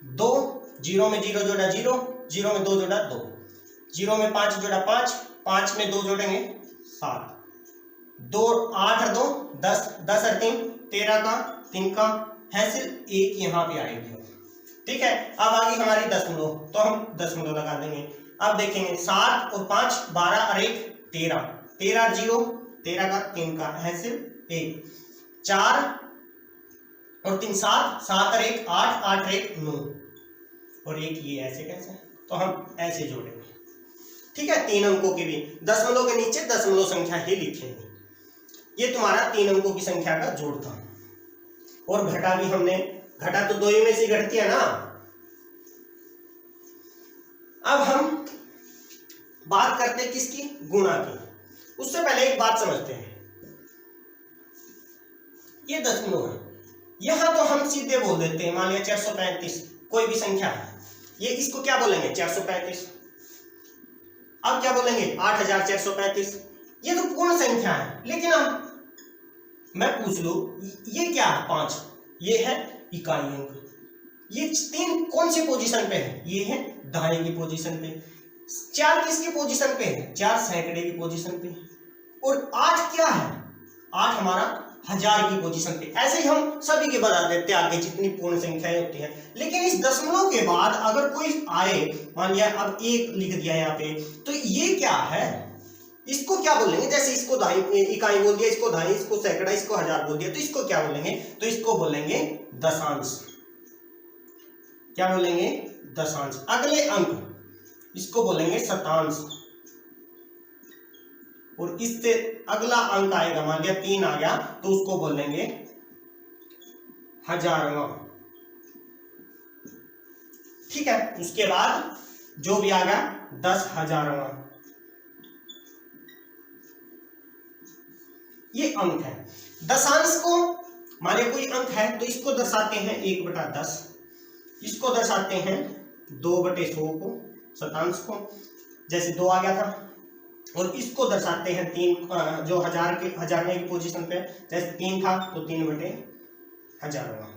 2, 0 में 0 जोड़ा 0, 0 में 2 जोड़ा 2, 0 में 5 जोड़ा 5, 5 में 2 जोड़ेंगे 7, 2 8 और 2 10, 10 और 3 13 का, 3 का हासिल 1 यहाँ पे आएगी। ठीक है, अब आ गई हमारी दशमलव, तो हम दशमलव लगा देंगे। अब देखेंगे 7 और 5 12 और 1 13, 13 0, 13 का, 3 का हासिल 1, 4 और 3 7, 7 और 1 8, 8 और 1 9, और 1 ये ऐसे कैसे, तो हम ऐसे जोड़ेंगे। ठीक है, 3 अंकों की भी दशमलव के नीचे दशमलव संख्या ही लिखेंगे। ये तुम्हारा 3 अंकों की संख्या का जोड़ था। और घटा भी हमने, घटा तो 2 ही में से घटती है ना। अब हम बात करते हैं किसकी, गुणा की। उससे पहले एक बात समझते हैं, ये दशमलव है, यहां तो हम सीधे बोल देते हैं, मान लिया 435 कोई भी संख्या है, ये इसको क्या बोलेंगे 435, अब क्या बोलेंगे 8435, ये तो पूर्ण संख्या है। लेकिन अब मैं पूछ लूं ये क्या है 5, ये है इकाई अंक, ये 3 कौन सी पोजीशन पे है, ये है दाएं की पोजीशन पे, 4 किसकी पोजीशन पे है, 4 सैकड़े की पोजीशन पे, और 8 क्या है, 8 हमारा हजार की पोजीशन पे। ऐसे ही हम सभी के बता देते हैं आगे जितनी पूर्ण संख्याएं होती हैं। लेकिन इस दशमलव के बाद अगर कोई आए, मान लिया अब 1 लिख दिया यहाँ पे, तो ये क्या है, इसको क्या बोलेंगे, जैसे इसको दाई इकाई बोल दिया, इसको दाई, इसको सैकड़ा, इसको हजार बोल दिया, तो इसको क्या बोलेंगे, तो इसको बोलेंगे दशांश। क्या बोलेंगे, दशांश। अगले अंक इसको बोलेंगे शतांश, और इससे अगला अंक आएगा, मान लिया 3 आ गया, तो उसको बोलेंगे हजारवां। ठीक है, उसके बाद जो भी आ गया 10,000वां, ये अंक है। दशांश को, मान लिया कोई अंक है तो इसको दर्शाते हैं 1/10, इसको दर्शाते हैं 2/100 को, शतांश को, जैसे 2 आ गया था, और इसको दर्शाते हैं 3, जो हजारवें की पोजीशन पे, जैसे 3 था तो 3/1000वां,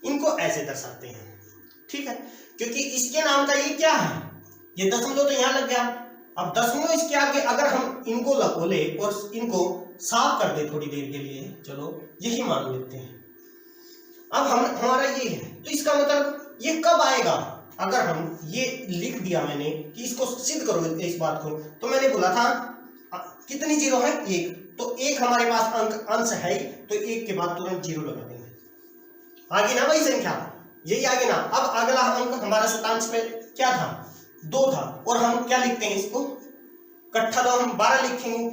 इनको ऐसे दर्शाते हैं। ठीक है, क्योंकि इसके नाम का ये क्या है, ये दशमलव तो यहाँ लग गया, अब दशमलव इसके आगे अगर हम इनको लकोले और इनको साफ कर दे थोड़ी देर के लिए, चलो यही मान लेते हैं। अब हम हमारा ये है, तो इसका मतलब ये कब आएगा? अगर हम ये लिख दिया मैंने कि इसको सिद्ध करो इस बात को, तो मैंने बोला था कितनी जीरो है? एक। तो एक हमारे पास अंश है, तो एक के बाद तुरंत जीरो लगा देंगे। आगे ना वही संख्या, यही आगे ना। अब अगला अंक हमारा शतांश में क्या था? 2 था। और हम क्या लिखते हैं इसको? इकट्ठा तो हम 12 लिखेंगे।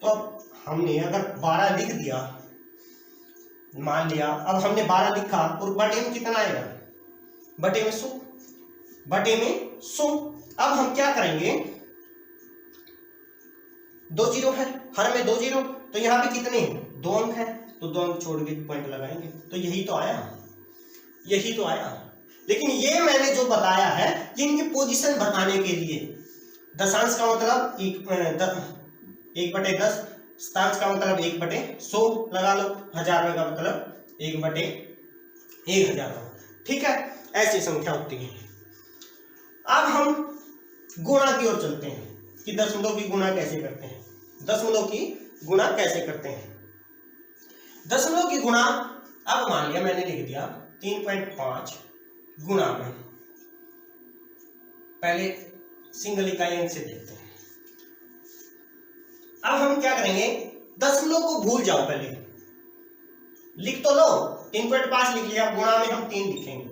तो अब हमने अगर 12 लिख दिया, मान लिया अब हमने 12 लिखा, और बटे में कितना आएगा? बटे में 100, बटे में 100। अब हम क्या करेंगे? 2 जीरो है, हर में 2 जीरो, तो यहाँ पे कितने हैं? 2 अंक है, तो 2 अंक छोड़ के पॉइंट लगाएंगे। तो यही तो आया, यही तो आया। लेकिन ये मैंने जो बताया है ये इनकी पोजीशन बताने के लिए। दशांश का मतलब 1/10, शतांश का मतलब 1/100 लगा लो, हजार का मतलब 1/1000। ठीक है, ऐसी संख्या होती है। अब हम गुणा की ओर चलते हैं कि दशमलव की गुणा कैसे करते हैं। दशमलव की गुणा कैसे करते हैं? दशमलव की गुणा, अब मान लिया मैंने लिख दिया 3.5 गुणा में, पहले सिंगल इकाई अंक से देखते हैं। अब हम क्या करेंगे? दशमलव को भूल जाओ, पहले लिख तो लो, 3.5 लिख लिया, गुणा में हम 3 लिखेंगे।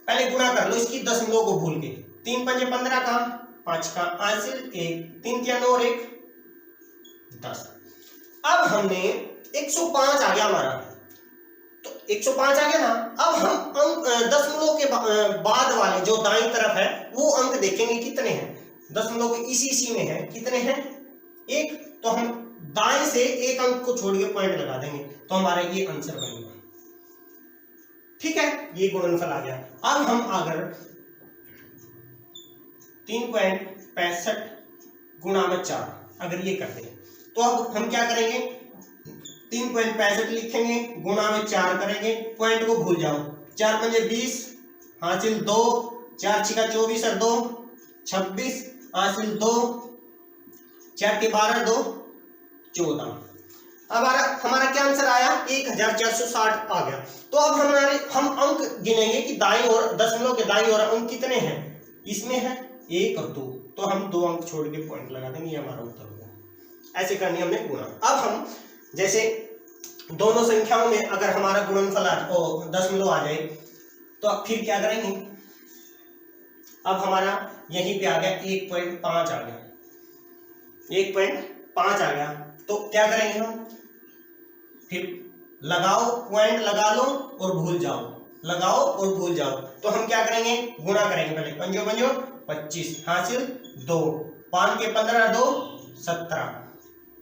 पहले गुणा कर लो इसकी दशमलव को भूल के। 3 पंजे 15 का, 5 का हासिल 1, 3 तिया 9 और 1 10। अब हमने 105 आ गया हमारा, तो 105 आ गया ना। अब हम अंक दशमलव के बाद वाले जो दाईं तरफ है वो अंक देखेंगे कितने हैं। दशमलव के इसी में है, कितने हैं? 1। तो हम दाएं से एक अंक को छोड़ के पॉइंट लगा देंगे, तो हमारा ये आंसर बनेगा। ठीक है, ये गुणनफल आ गया। अब हम अगर 3.65 गुणा में 4 अगर ये करते हैं, तो अब हम क्या करेंगे? 3.65 लिखेंगे, गुणा में 4 करेंगे, पॉइंट को भूल जाओ। 4 पंजे 20 हासिल 2, 4 छिका 24 और 2 26 हासिल 2, 4 के 12 2 14। अब हमारा क्या आंसर आया? 1460 आ गया। तो अब हम अंक गिनेंगे कि दाईं ओर, दशमलव के दाईं ओर अंक कितने हैं। इसमें है 1 और 2, तो हम 2 अंक छोड़ के पॉइंट लगा देंगे, ये हमारा उत्तर होगा। ऐसे करनी हमने गुणा। अब हम जैसे दोनों संख्याओं में अगर हमारा गुणनफल दशमलव आ जाए, तो अब फिर क्या करेंगे? अब हमारा यहीं पे आ गया 1.5 आ गया, 1.5 आ गया। तो क्या करेंगे हम? फिर लगाओ, पॉइंट लगा लो और भूल जाओ, लगाओ और भूल जाओ। तो हम क्या करेंगे? गुणा करेंगे। पहले 5 पंजो 25 हासिल 2, 5 के 15 2 17।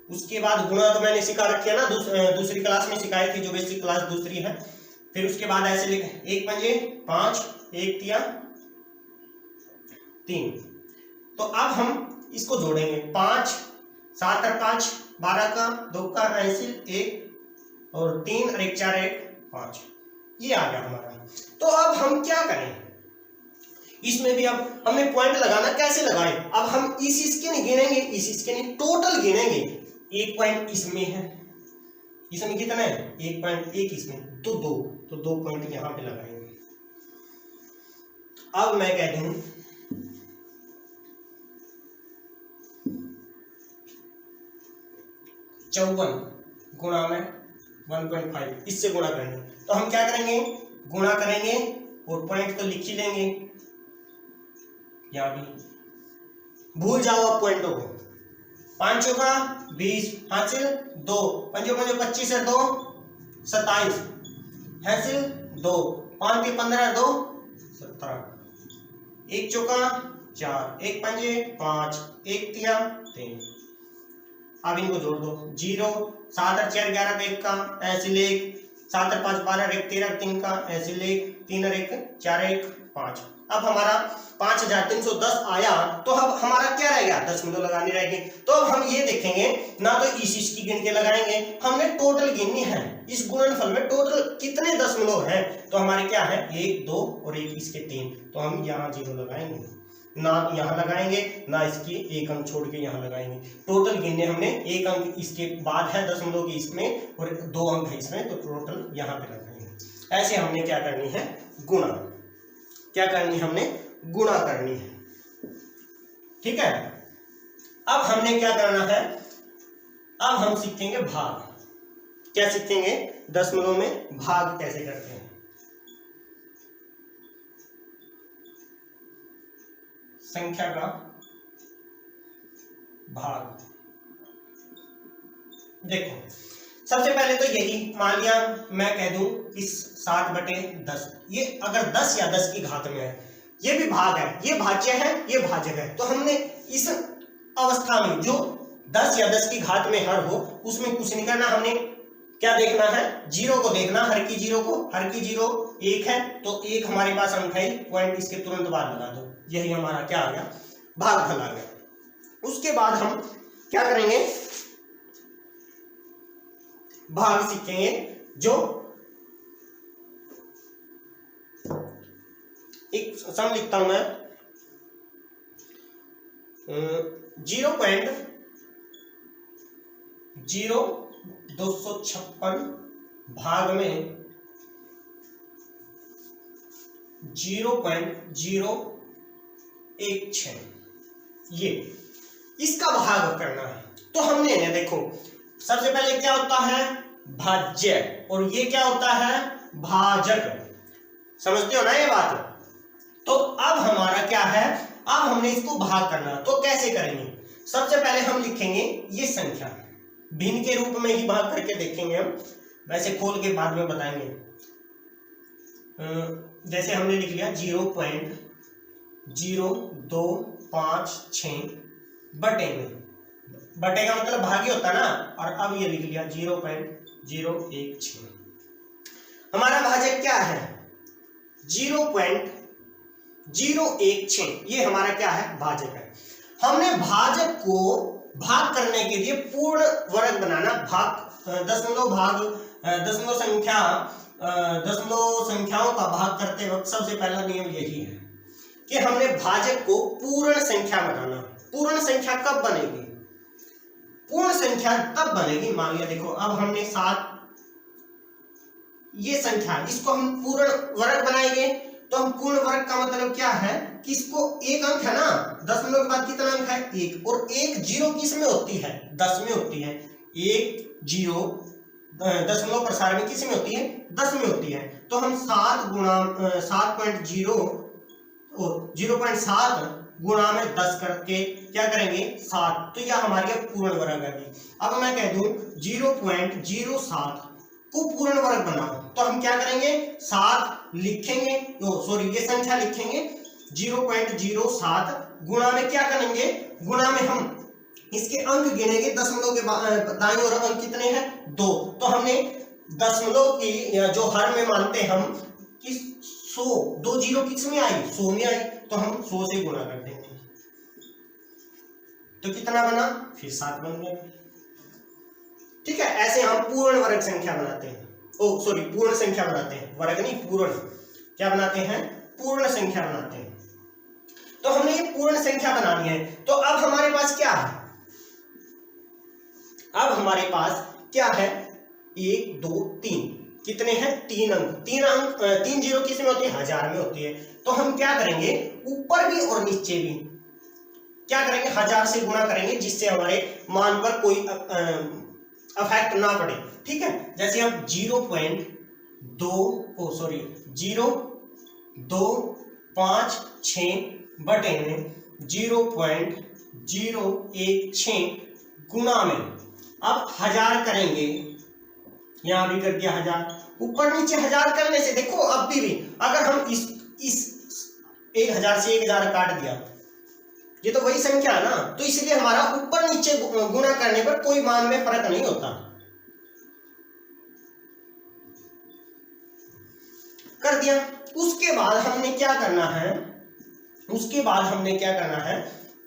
उसके बाद गुणा तो मैंने सिखा रखी है ना, दूसरी क्लास में सिखाई थी, जो बेसिक क्लास दूसरी है। फिर उसके बाद ऐसे लिखे 1 पंजे 5, 1 तिया 3। तो अब हम इसको जोड़ेंगे, 5 7 और 5 12 का, 2 का हासिल 1 और 3 और 1 4 1 5। ये आ गया हमारा। तो अब हम क्या करें? इसमें भी अब हमने पॉइंट लगाना, कैसे लगाएं? अब हम इसके नहीं गिनेंगे, इसके नहीं, टोटल गिनेंगे। 1 पॉइंट इसमें है, इसमें कितना है? 1.1 इसमें, तो 2, तो 2 पॉइंट यहां पे लगाएंगे। अब मैं कह दूं 54 गुणा में 1.5, इससे गुणा करेंगे। तो हम क्या करेंगे? गुणा करेंगे और पॉइंट तो लिख ही लेंगे, यहां भी भूल जाओ अब पॉइंटों को। 5 चौका 20 हासिल 2, 5 पंजो 25 और 2 27 हासिल 2, 5 के 15 2 17, 1 चौका 4, 1 पंजे 5, 1 तिया 3। अब इनको जोड़ दो, 0 7 और 4 11 1 का हासिल 1, 7 और 5 12 1 13 3 का हासिल 1, 3 और 1 4 1 5। अब हमारा 5310 आया। तो अब हमारा क्या रह गया? दशमलव लगानी रहेगी। तो अब हम ये देखेंगे ना, तो इसकी गिन के लगाएंगे, हमने टोटल गिननी है। इस गुणनफल में टोटल कितने दशमलव हैं? तो हमारे क्या है? 1 2 और 1 इसके 3, तो हम यहाँ 0 लगाएंगे। ना यहाँ लगाएंगे ना इसकी एक अंक छोड़ के यहाँ लगाएंगे। टोटल गिनने हमने, एक अंक इसके बाद है दशमलव की इसमें और 2 अंक है इसमें, तो टोटल यहाँ पे लगाएंगे। ऐसे हमने क्या करनी है, गुणा। क्या करनी है हमने, गुणा करनी है। ठीक है, अब हमने क्या करना है, अब हम सीखेंगे भाग। क्या सीखेंगे, दशमलव में भाग कैसे करते हैं। संख्या का भाग। देखो सबसे पहले तो यही मान लिया, मैं कह दूं इस 7/10, ये अगर 10 या 10 की घात में है, ये भी भाग है, ये भाज्य है, ये भाजक है। तो हमने इस अवस्था में जो 10 या 10 की घात में हर हो उसमें कुछ नहीं करना, हमने क्या देखना है, जीरो को देखना, हर की जीरो को। हर की जीरो 1 है तो 1 हमारे पास अंक है, पॉइंट इसके तुरंत बाद लगा दो, यही हमारा क्या आ गया, भागफल आ गया। उसके बाद हम क्या करेंगे, भाग सीखेंगे। जो एक सम लिखता हूं मैं, 0.0256 भाग में 0.016, ये इसका भाग करना है। तो हमने देखो सबसे पहले क्या होता है, भाज्य, और ये क्या होता है, भाजक। समझते हो ना ये बात। तो अब हमारा क्या है, अब हमने इसको भाग करना। तो कैसे करेंगे, सबसे पहले हम लिखेंगे ये संख्या, भिन्न के रूप में ही भाग करके देखेंगे हम, वैसे खोल के बाद में बताएंगे। जैसे हमने लिख लिया 0.0256 बटे में, बटे का मतलब भाग ही होता है ना, और अब ये लिख लिया 0.016। हमारा भाजक क्या है, 0.016, ये हमारा क्या है, भाजक है। हमने भाजक को भाग करने के लिए पूर्ण वर्ग बनाना, भाग दशमलव संख्याओं का भाग करते वक्त सबसे पहला नियम यही है कि हमने भाजक को पूर्ण संख्या बनाना। पूर्ण संख्या कब बनेगी, पूर्ण संख्या तब बनेगी, मान लिया देखो अब हमने 7, ये संख्या, इसको हम पूर्ण वर्ग बनाएंगे। तो हम पूर्ण वर्ग का मतलब क्या है कि इसको एक अंक है ना, दशमलव के बाद कितना अंक है, 1, और 1 जीरो किस में होती है, 10 में होती है। 1 जीरो दशमलव प्रसार में किस में होती है, 10 में होती है। तो हम 0.7 गुणा में 10 करके क्या करेंगे, 7, तो यह हमारी पूर्ण वर्ग है। अब मैं कह दूं 0.07 को पूर्ण वर्ग बनाओ, तो हम क्या करेंगे, 7 लिखेंगे, ये संख्या लिखेंगे, 0.07 गुणा में क्या करेंगे, गुणा में हम इसके अंक गिनेंगे, दशमलव के दाईं ओर अंक कितने हैं, 2। तो हमने दशमलव की जो हर में मानते हम कि 100, 2 जीरो किस में आई, 100 में आई, तो हम 100 से गुणा कर देंगे, तो कितना बना, फिर 7 बन गया। ठीक है, ऐसे हम पूर्ण वर्ग संख्या बनाते हैं, पूर्ण संख्या बनाते हैं, वर्ग नहीं, पूर्ण क्या बनाते हैं, पूर्ण संख्या बनाते हैं। तो हमने ये पूर्ण संख्या बनानी है। तो अब हमारे पास क्या है, अब हमारे पास क्या है, 1 2 3, कितने हैं, 3 अंक। 3 जीरो किस में होती है, 1000 में होती है। तो हम क्या करेंगे, ऊपर भी और नीचे भी क्या करेंगे, 1000 से गुणा करेंगे, जिससे हमारे मान पर कोई अफेक्ट ना पड़े। ठीक है, जैसे हम 0.256 बटे में 0.016 गुणा में, अब 1000 करेंगे, यहां भी कर दिया 1000, ऊपर नीचे 1000 करने से देखो अब भी अगर हम इस 1000 से 1000 काट दिया, ये तो वही संख्या है ना, तो इसलिए हमारा ऊपर नीचे गुणा करने पर कोई मान में फर्क नहीं होता। कर दिया। उसके बाद हमने क्या करना है,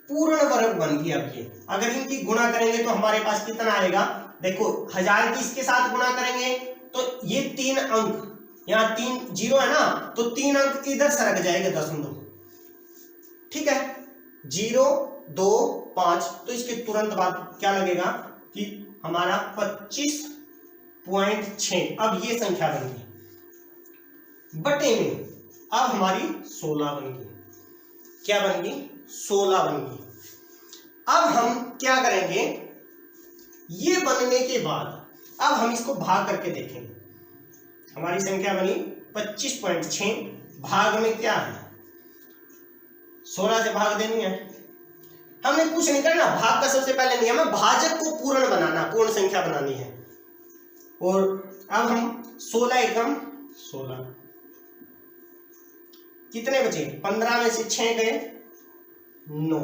पूर्ण वर्ग बन गया। अब ये अगर इनकी गुणा करेंगे तो हमारे पास कितना आएगा, देखो 1000 की इसके साथ गुणा करेंगे तो ये 3 अंक, यहाँ 3 जीरो है ना, तो 3 अंक इधर सरक जाएगा दशमलव। ठीक है, 0 2 5, तो इसके तुरंत बाद क्या लगेगा कि हमारा 25.6। अब ये संख्या बन गई बटे में, अब हमारी 16 बन गई। क्या बन गई? 16 बन गई। अब हम क्या करेंगे, ये बनने के बाद अब हम इसको भाग करके देखेंगे। हमारी संख्या बनी 25.6, भाग में क्या है, 16 से भाग देनी है। हमने कुछ नहीं करना, भाग का सबसे पहले नियम है भाजक को पूर्ण बनाना, पूर्ण संख्या बनानी है। और अब हम 16 एकम 16, कितने बचे, 15 में से 6 गए 9,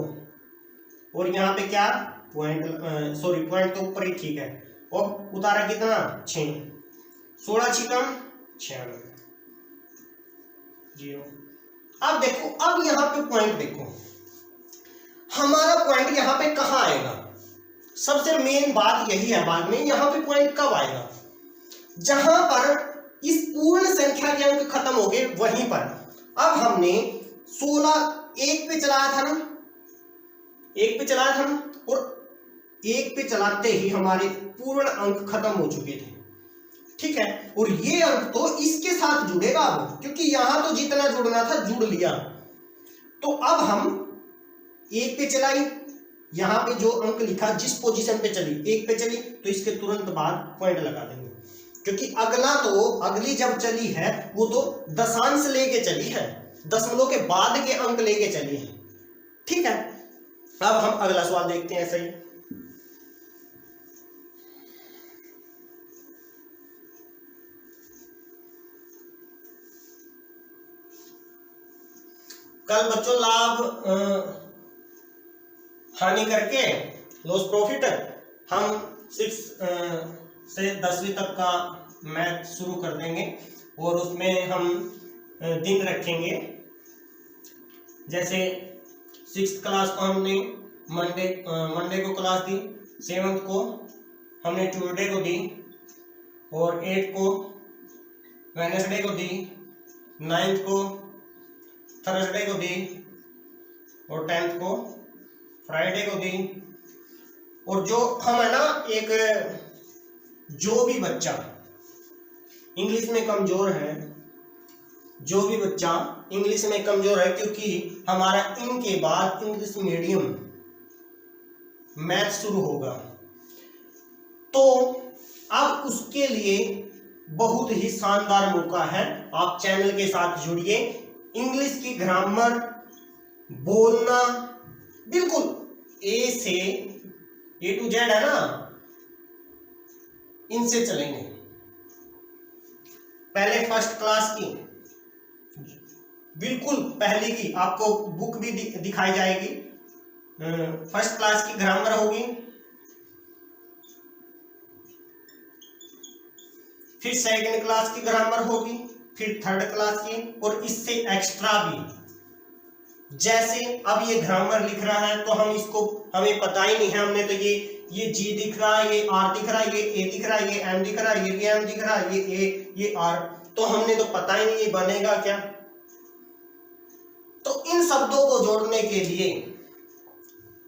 और यहाँ पे क्या पॉइंट, सॉरी पॉइंट तो ऊपर ही ठीक है, और उतारा कितना 6, 16 छिकम 96 0। अब देखो, अब यहाँ पे पॉइंट देखो, हमारा पॉइंट यहाँ पे कहाँ आएगा, सबसे मेन बात यही है। बाद में यहाँ पे पॉइंट कब आएगा, जहां पर इस पूर्ण संख्या के अंक खत्म हो गए वहीं पर। अब हमने 16 1 पे चलाया था ना, 1 पे चलाया था ना, और 1 पे चलाते ही हमारे पूर्ण अंक खत्म हो चुके थे, ठीक है। और ये अंक तो इसके साथ जुड़ेगा अब, क्योंकि यहां तो जितना जुड़ना था जुड़ लिया। तो अब हम 1 पे चलाई, यहां पे जो अंक लिखा जिस पोजीशन पे चली 1 पे चली, तो इसके तुरंत बाद पॉइंट लगा देंगे, क्योंकि अगला तो अगली जब चली है वो तो दशांश लेके चली है, दशमलव के बाद के अंक लेके चली है, ठीक है। अब हम अगला सवाल देखते हैं। सही, कल बच्चों लाभ हानि करके लॉस प्रॉफिट हम 6 से 10वीं तक का मैथ शुरू कर देंगे, और उसमें हम दिन रखेंगे। जैसे 6th क्लास को हमने मंडे को क्लास दी, 7th को हमने ट्यूसडे को दी, और 8th को वेडनेसडे को दी, 9th को थर्सडे को दी, और 10th को फ्राइडे को दी। और जो हम है ना, एक जो भी बच्चा इंग्लिश में कमजोर है, जो भी बच्चा इंग्लिश में कमजोर है, क्योंकि हमारा इनके बाद इंग्लिश मीडियम मैथ शुरू होगा, तो अब उसके लिए बहुत ही शानदार मौका है। आप चैनल के साथ जुड़िए, इंग्लिश की ग्रामर बोलना बिल्कुल ए से A to Z है ना, इनसे चलेंगे। पहले फर्स्ट क्लास की बिल्कुल पहली की आपको बुक भी दिखाई जाएगी, फर्स्ट क्लास की ग्रामर होगी, फिर सेकंड क्लास की ग्रामर होगी, फिर थर्ड क्लास की, और इससे एक्स्ट्रा भी। जैसे अब ये ग्रामर लिख रहा है तो हम इसको, हमें पता ही नहीं है, हमने तो ये जी दिख रहा है, ये आर दिख रहा है, ये ए दिख रहा है, ये एम दिख रहा है, ये भी एम दिख रहा है, ये ए, ये आर, तो हमने तो पता ही नहीं ये बनेगा क्या। तो इन शब्दों को जोड़ने के लिए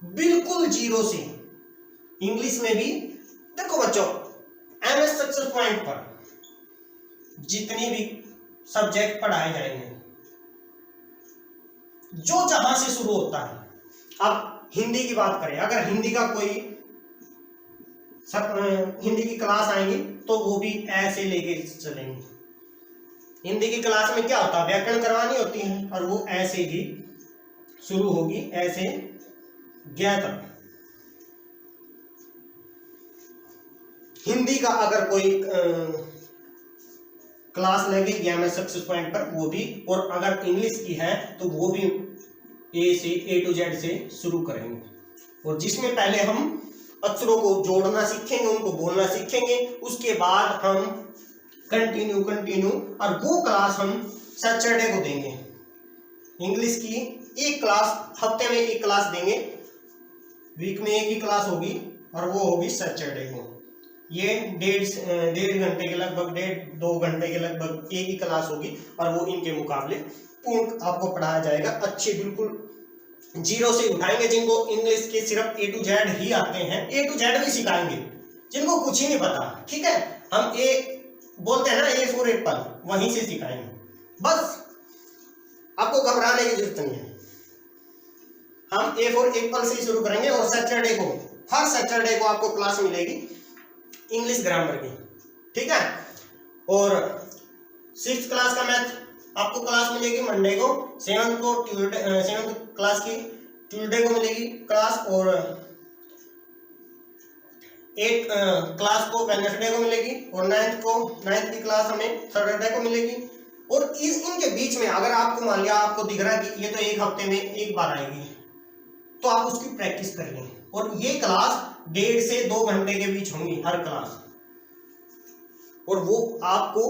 बिल्कुल जीरो से इंग्लिश में भी देखो बच्चों, एमएस सक्सेस पॉइंट पर जितनी भी सब्जेक्ट पढ़ाए जाएंगे, जो जहां से शुरू होता है। अब हिंदी की बात करें, अगर हिंदी का कोई हिंदी की क्लास आएंगी तो वो भी ऐसे लेके चलेंगे। हिंदी की क्लास में क्या होता है, व्याकरण करवानी होती है, और वो ऐसे ही शुरू होगी, ऐसे गया तक। हिंदी का अगर कोई क्लास लगेगी एमएस सक्सेस पॉइंट पर, वो भी, और अगर इंग्लिश की है तो वो भी A to Z से शुरू करेंगे, और जिसमें पहले हम अक्षरों को जोड़ना सीखेंगे, उनको बोलना सीखेंगे, उसके बाद हम कंटिन्यू, और वो क्लास हम सैटरडे को देंगे। इंग्लिश की एक क्लास, हफ्ते में एक क्लास देंगे, वीक में एक ही क्लास होगी, और वो होगी सैटरडे को। ये डेढ़ घंटे के लगभग, 1.5-2 घंटे के लगभग एक ही क्लास होगी, और वो इनके मुकाबले पूर्ण आपको पढ़ाया जाएगा, अच्छे बिल्कुल जीरो से उठाएंगे, जिनको इंग्लिश के सिर्फ A to Z ही आते हैं, A to Z भी सिखाएंगे, जिनको कुछ ही नहीं पता, ठीक है, हम ए बोलते हैं ना, A फॉर एप्पल, वहीं से सिखाएंगे। बस आपको घबराने की जरूरत नहीं है, हम A फॉर एप्पल से ही शुरू करेंगे। और सैटरडे को, हर सैटरडे को आपको क्लास मिलेगी इंग्लिश ग्रामर की, ठीक है। और 6th क्लास का मैथ आपको क्लास मिलेगी मंडे को, 7th क्लास की ट्यूसडे को मिलेगी क्लास, और 8th क्लास को वेडनेसडे को मिलेगी, और 9th की क्लास हमें सैटरडे को मिलेगी। और इनके बीच में अगर आपको मान लिया आपको दिख रहा है कि ये तो एक हफ्ते में एक बार आएगी, तो आप उसकी प्रैक्टिस कर लें। और ये क्लास 1.5 से 2 घंटे के बीच होंगी हर क्लास, और वो आपको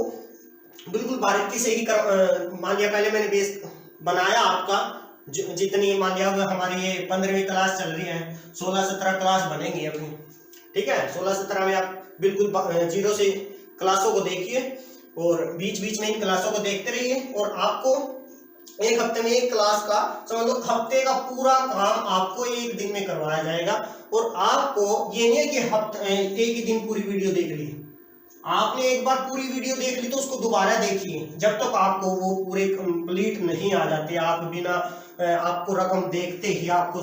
बिल्कुल बारीकी से ही मान लिया पहले मैंने बेस बनाया आपका, जितनी मान लिया हमारी ये 15वीं क्लास चल रही है, 16-17 क्लास बनेंगी अपनी, ठीक है। 16-17 में आप बिल्कुल जीरो से क्लासों को देखिए, और बीच बीच में इन क्लासों को देखते रहिए, और आपको एक हफ्ते में एक क्लास का समझ लो, हफ्ते का पूरा काम आपको एक दिन में करवाया जाएगा। और आपको ये नहीं है कि हफ्ते एक ही दिन पूरी वीडियो देख ली, आपने एक बार पूरी वीडियो देख ली तो उसको दोबारा देखिए, जब तक आपको वो पूरे कंप्लीट नहीं आ जाते। आप बिना आपको रकम देखते ही आपको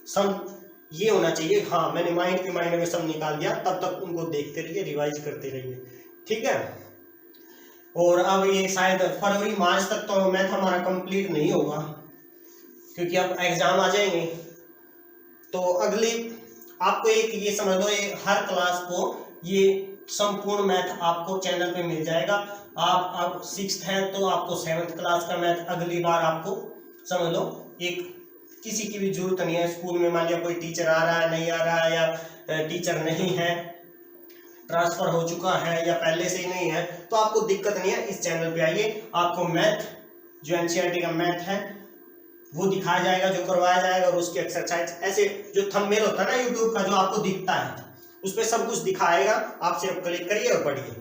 सब ये होना चाहिए, हाँ मैंने माइंड के माइंड में सब निकाल दिया, तब तक उनको देखते रहिए, रिवाइज करते रहिए, ठीक है। और अब ये शायद फरवरी मार्च तक तो मैथ हमारा कंप्लीट नहीं होगा, क्योंकि अब एग्जाम आ जाएंगे। तो अगली आपको एक ये समझ लो, ये हर क्लास को ये संपूर्ण मैथ आपको चैनल पे मिल जाएगा। आप अब 6th है तो आपको 7th क्लास का मैथ अगली बार आपको समझ लो, एक किसी की भी जरूरत नहीं है। स्कूल में मान लिया कोई टीचर आ रहा है, नहीं आ रहा है, या टीचर नहीं है, ट्रांसफर हो चुका है, या पहले से ही नहीं है, तो आपको दिक्कत नहीं है, इस चैनल पे आइए, आपको मैथ जो एनसीईआरटी का मैथ है वो दिखाया जाएगा, जो करवाया जाएगा, और उसकी एक्सरसाइज ऐसे जो थंबनेल होता है ना यूट्यूब का जो आपको दिखता है, उस पर सब कुछ दिखाएगा, आप सिर्फ क्लिक करिए और पढ़िए,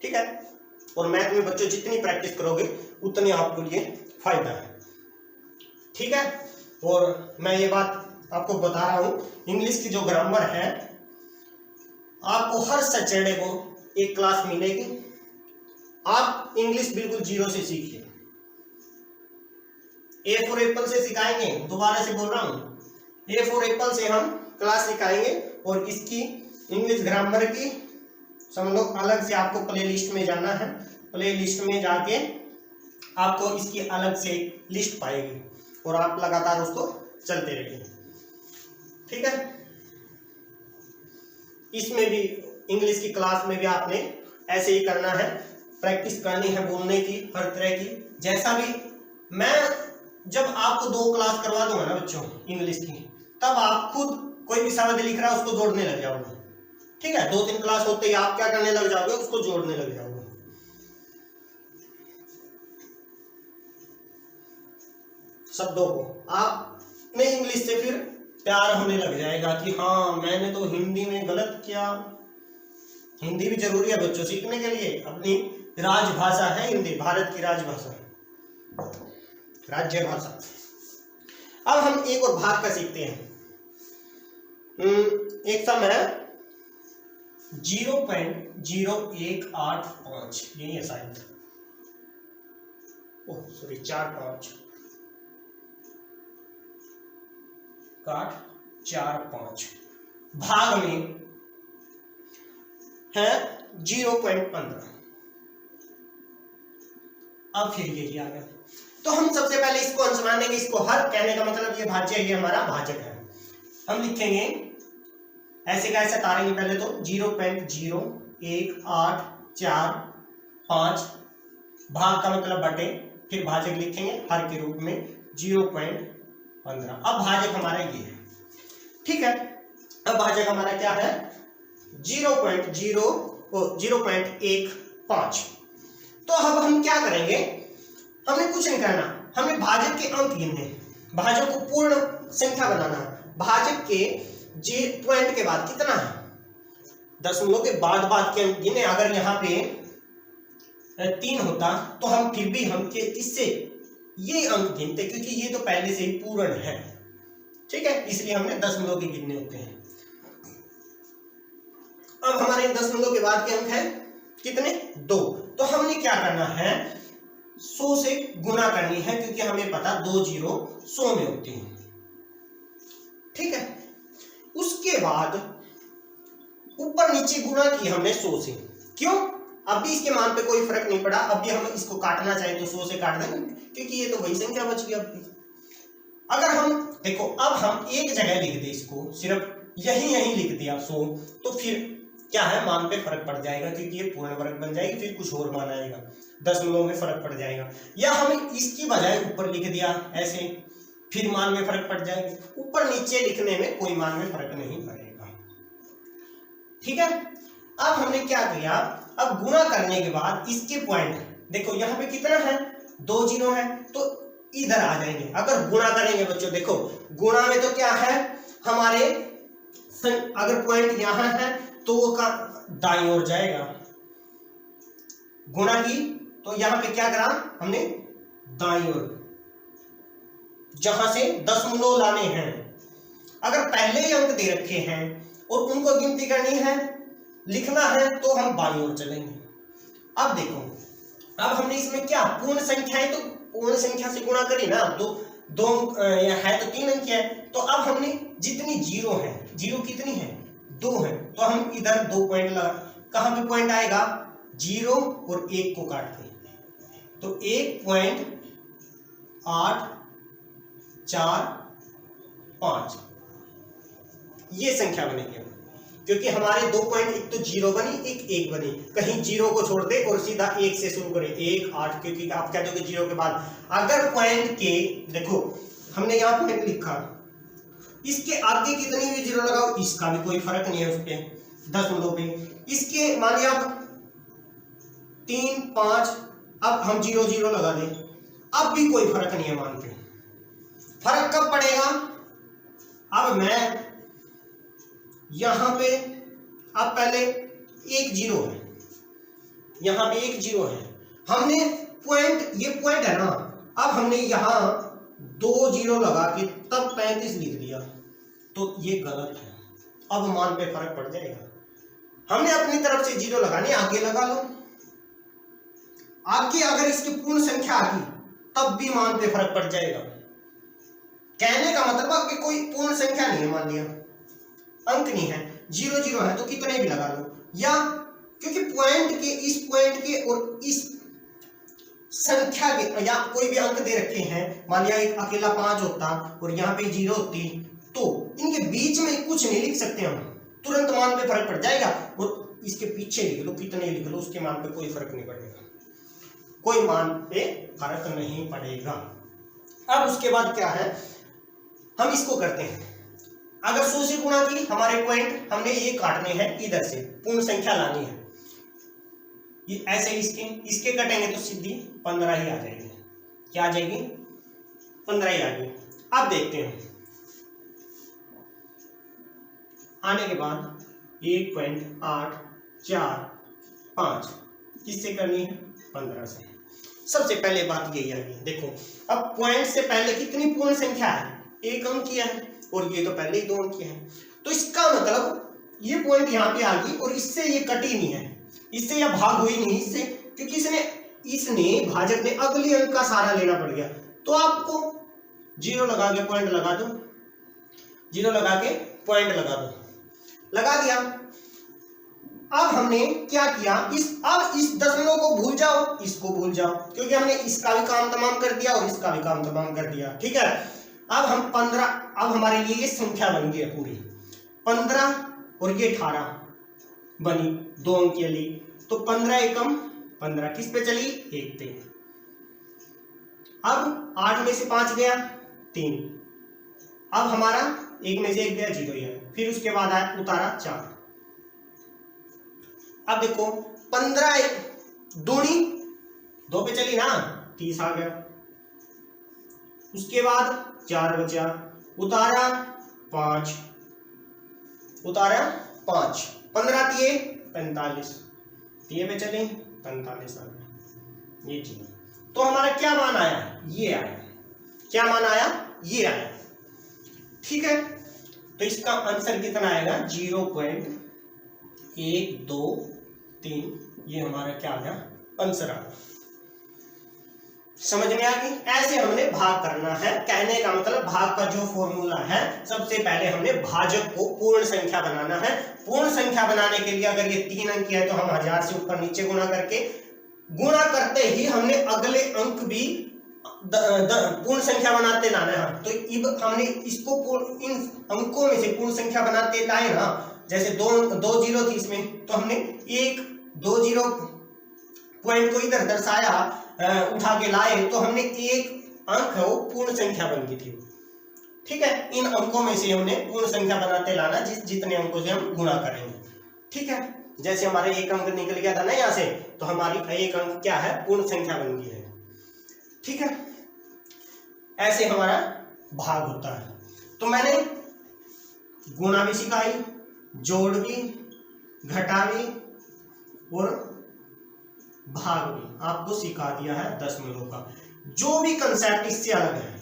ठीक है। और मैथ में बच्चों जितनी प्रैक्टिस करोगे उतनी आपके लिए फायदा है, ठीक है। और मैं ये बात आपको बता रहा हूँ, इंग्लिश की जो ग्रामर है आपको हर सैटरडे को एक क्लास मिलेगी। आप इंग्लिश बिल्कुल जीरो से सीखिए, ए फॉर एप्पल से सिखाएंगे, दोबारा से बोल रहा हूँ, ए फॉर एप्पल से हम क्लास सिखाएंगे। और इसकी इंग्लिश ग्रामर की समझ लो अलग से आपको प्ले लिस्ट में जाना है, प्ले लिस्ट में जाके आपको इसकी अलग से लिस्ट पाएगी, और आप लगातार उसको चलते रहिए, ठीक है। इसमें भी इंग्लिश की क्लास में भी आपने ऐसे ही करना है, प्रैक्टिस करनी है बोलने की हर तरह की। जैसा भी मैं जब आपको 2 क्लास करवा दूंगा ना बच्चों इंग्लिश की, तब आप खुद कोई भी शब्द लिख रहा है उसको जोड़ने लग जाओगे, ठीक है। 2-3 क्लास होते ही आप क्या करने लग जाओगे, उसको जोड़ने लग जाओगे। शब्दों को आपने इंग्लिश से फिर प्यार होने लग जाएगा कि हाँ मैंने तो हिंदी में गलत किया। हिंदी भी जरूरी है बच्चों सीखने के लिए, अपनी राजभाषा है हिंदी, भारत की राजभाषा, राज्य भाषा। अब हम एक और भाग का सीखते हैं। एक सम है 0.0185, यही है शायद, ओह सॉरी 4-5 भाग में है 0.15। अब फिर यही आ गया, तो हम सबसे पहले इसको अंश मानेंगे। इसको हर कहने का मतलब ये भाज्य है, ये हमारा भाजक है। हम लिखेंगे ऐसे का ऐसा तारेंगे, पहले तो 0.01845 भाग का मतलब बटे, फिर भाजक लिखेंगे हर के रूप में 0.15। अब भाजक हमारा ये है, ठीक है। अब भाजक हमारा क्या है 0.15। तो अब हम क्या करेंगे, हमें कुछ नहीं करना, हमें भाजक के अंक गिनने, भाजक को पूर्ण संख्या बनाना। भाजक के पॉइंट के बाद कितना है, दशमलव के बाद के अंक गिने। अगर यहाँ पे 3 होता तो हम फिर भी हम इससे ये अंक गिनते, क्योंकि ये तो पहले से ही पूर्ण है, ठीक है, इसलिए हमने दशमलव के गिनने होते हैं। अब हमारे दशमलव के बाद के अंक है कितने, 2। तो हमने क्या करना है, 100 से गुना करनी है, क्योंकि हमें पता 2 जीरो 100 में होती है, ठीक है। उसके बाद ऊपर नीचे गुना की हमने 100 से, क्यों, अब भी इसके मान पे कोई फर्क नहीं पड़ा, अब भी हम इसको काटना चाहे तो 100 से काट देंगे, क्योंकि ये तो वही संख्या बच गई। अब अगर हम देखो, अब हम एक जगह लिख दे इसको, सिर्फ यही लिख दिया 100, तो फिर क्या है, मान पे फर्क पड़ जाएगा, क्योंकि ये पूर्ण वर्ग बन जाएगी, फिर कुछ और मान आएगा, दशमलव में फर्क पड़ जाएगा। या हमें इसकी बजाय ऊपर लिख दिया ऐसे, फिर मान में फर्क पड़ जाएगा। ऊपर नीचे लिखने में कोई मान में फर्क नहीं पड़ेगा, ठीक है। अब हमने क्या किया, अब गुणा करने के बाद इसके पॉइंट देखो, यहाँ पे कितना है, 2 जीरो है, तो इधर आ जाएंगे। अगर गुणा करेंगे बच्चों, देखो गुणा में तो क्या है हमारे, अगर पॉइंट यहां है तो वो का दाईं ओर जाएगा, गुणा की तो यहां पे क्या करा हमने, दाईं ओर, जहां से दशमलव लाने हैं। अगर पहले ही अंक दे रखे हैं और उनको गिनती करनी है, लिखना है, तो हम बाईं ओर चलेंगे। अब देखो, अब हमने इसमें क्या, पूर्ण संख्या है तो पूर्ण संख्या से गुणा करी ना, दो है तो 3 अंक है, तो अब हमने जितनी जीरो है, जीरो कितनी है, 2 है, तो हम इधर 2 पॉइंट लगा, कहां पे पॉइंट आएगा, 0 और 1 को काट के, तो 1.845 ये संख्या बनेगी, क्योंकि हमारे 2 पॉइंट, एक तो 0 बनी, एक 1 बनी, कहीं 0 को छोड़ दे और सीधा 1 से शुरू करें, 1 8, क्योंकि आप कह दोगे 0 के बाद, अगर पॉइंट के देखो हमने यहाँ पॉइंट लिखा, इसके आगे कितनी भी 0 लगाओ, इसका भी कोई फर्क नहीं है उस पे, दशमलव पे, इसके मान लिया 3 5, अब हम 0 0 लगा दें, अब भी कोई फर्क नहीं है मान पे। फर्क कब पड़ेगा, अब मैं यहां पे, अब पहले 1 0 है, यहां पे 1 0 है, हमने पॉइंट, ये पॉइंट है ना, अब हमने यहां 2 0 लगा के तब 35 लिख दिया, तो ये गलत है, अब मान पे फर्क पड़ जाएगा। हमने अपनी तरफ से 0 लगानी, आगे लगा लो, आगे अगर इसकी पूर्ण संख्या आ गई तब भी मान पे फर्क पड़ जाएगा। कहने का मतलब कि कोई पूर्ण संख्या नहीं है, मान लिया अंक नहीं है, 0 0 है, तो कितने भी लगा लो, या क्योंकि पॉइंट के, इस पॉइंट के और इस संख्या के, या कोई भी अंक दे रखे हैं, मान लिया एक अकेला 5 होता और यहाँ पे 0 होती, तो इनके बीच में कुछ नहीं लिख सकते हम, तुरंत मान पे फर्क पड़ जाएगा, और इसके पीछे लिख लो, कितने लिख लो, उसके मान पे कोई फर्क नहीं पड़ेगा, कोई मान पे फर्क नहीं पड़ेगा। अब उसके बाद क्या है, हम इसको करते हैं, अगर 100 से गुणा की, हमारे पॉइंट हमने ये काटने हैं, इधर से पूर्ण संख्या लानी है, ये ऐसे इसके कटेंगे तो सीधी 15 ही आ जाएगी, क्या आ जाएगी, 15 ही आ गई। अब देखते हैं, आने के बाद 1.845 किससे करनी है, 15 से। सबसे पहले बात यही आ गई, देखो अब पॉइंट से पहले कितनी पूर्ण संख्या है, 1 अंक किया है, और ये तो पहले ही 2 अंक किया है, तो इसका मतलब ये पॉइंट यहाँ पे आ गई, और इससे ये कटी नहीं है, इससे यह भाग हुई नहीं, इससे, क्योंकि इसने भाजक ने अगले अंक का सहारा लेना पड़ गया, तो आपको 0 लगा के पॉइंट लगा दो, 0 लगा के पॉइंट लगा दो, लगा दिया। अब हमने क्या किया, अब इस दशमलव को भूल जाओ, इसको भूल जाओ, क्योंकि हमने इसका भी काम तमाम कर दिया और इसका भी काम तमाम कर दिया, ठीक है। अब हम 15, अब हमारे लिए ये संख्या बन गई है पूरी 15, और ये 18 बनी 2 अंक के लिए, तो 15 एकम 15 किस पे चली, 1 पे। अब 8 में से 5 गया 3, अब हमारा 1 में से 1 गया 0 ही है, फिर उसके बाद आया उतारा 4। अब देखो 15 दूनी 2 पे चली ना, 30 आ गया, उसके बाद 4 बचा, उतारा 5, उतारा 5, 15 तिये 45, तिये पे चले 45 आ गया, ये चीज तो हमारा क्या मान आया, ये आया। क्या मान आया, ये आया। ठीक है, तो इसका आंसर कितना आएगा, 0.1223। ये हमारा क्या आ गया, आंसर आ गया। समझ में आ गई। ऐसे हमने भाग करना है। कहने का मतलब भाग का जो फॉर्मूला है, सबसे पहले हमने भाजक को पूर्ण संख्या बनाना है। पूर्ण संख्या बनाने के लिए अगर ये 3 अंक है तो हम 1000 से ऊपर नीचे गुणा करके, गुणा करते ही हमने अगले अंक भी पूर्ण संख्या बनाते लाना है। तो अब हमने इसको इन अंकों में से पूर्ण संख्या बनाते लाए ना, जैसे 2 जीरो थी इसमें, तो हमने 2 जीरो पॉइंट को इधर दर्शाया, उठा के लाए, तो हमने एक अंक है वो पूर्ण संख्या बन गई थी। ठीक है, इन अंकों में से हमने पूर्ण संख्या बनाते लाना, जितने अंकों से हम गुणा करेंगे। ठीक है, जैसे हमारे एक अंक निकल गया था ना यहाँ से, तो हमारी एक अंक क्या है, पूर्ण संख्या बन गई है। ठीक है, ऐसे हमारा भाग होता है। तो मैंने गुणा भी सिखाई, जोड़ भी, घटा भी और भाग भी आपको सिखा दिया है दशमलव का। जो भी कंसेप्ट इससे अलग है,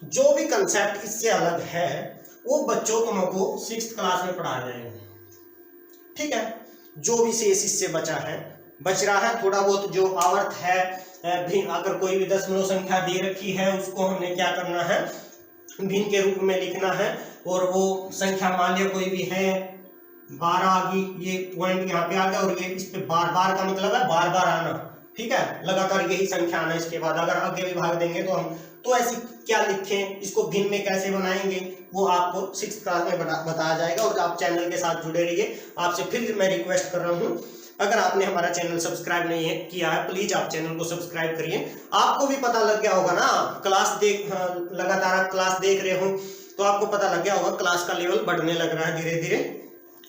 जो भी कंसेप्ट इससे अलग है, वो बच्चों को हमको 6th क्लास में पढ़ाया जाएगा। ठीक है, जो भी शेष इससे बच रहा है, थोड़ा बहुत जो आवर्त है, अगर कोई भी दशमलव संख्या दे रखी है, उसको हमने क्या करना है, भिन्न के रूप में लिखना है। और वो संख्या मान लिया कोई भी है 12 आ गई, ये पॉइंट यहाँ पे आ गया, और ये इस पे बार बार का मतलब है बार बार आना। ठीक है, लगातार यही संख्या आना। इसके बाद अगर आगे भी भाग देंगे तो हम तो ऐसी क्या लिखें, इसको भिन्न में कैसे बनाएंगे, वो आपको 6th क्लास में बताया जाएगा। और आप चैनल के साथ जुड़े रहिए। आपसे फिर मैं रिक्वेस्ट कर रहा हूँ, अगर आपने हमारा चैनल सब्सक्राइब नहीं है किया है, प्लीज आप चैनल को सब्सक्राइब करिए। आपको भी पता लग गया होगा ना, लगातार आप क्लास देख रहे हो तो आपको पता लग गया होगा क्लास का लेवल बढ़ने लग रहा है धीरे धीरे।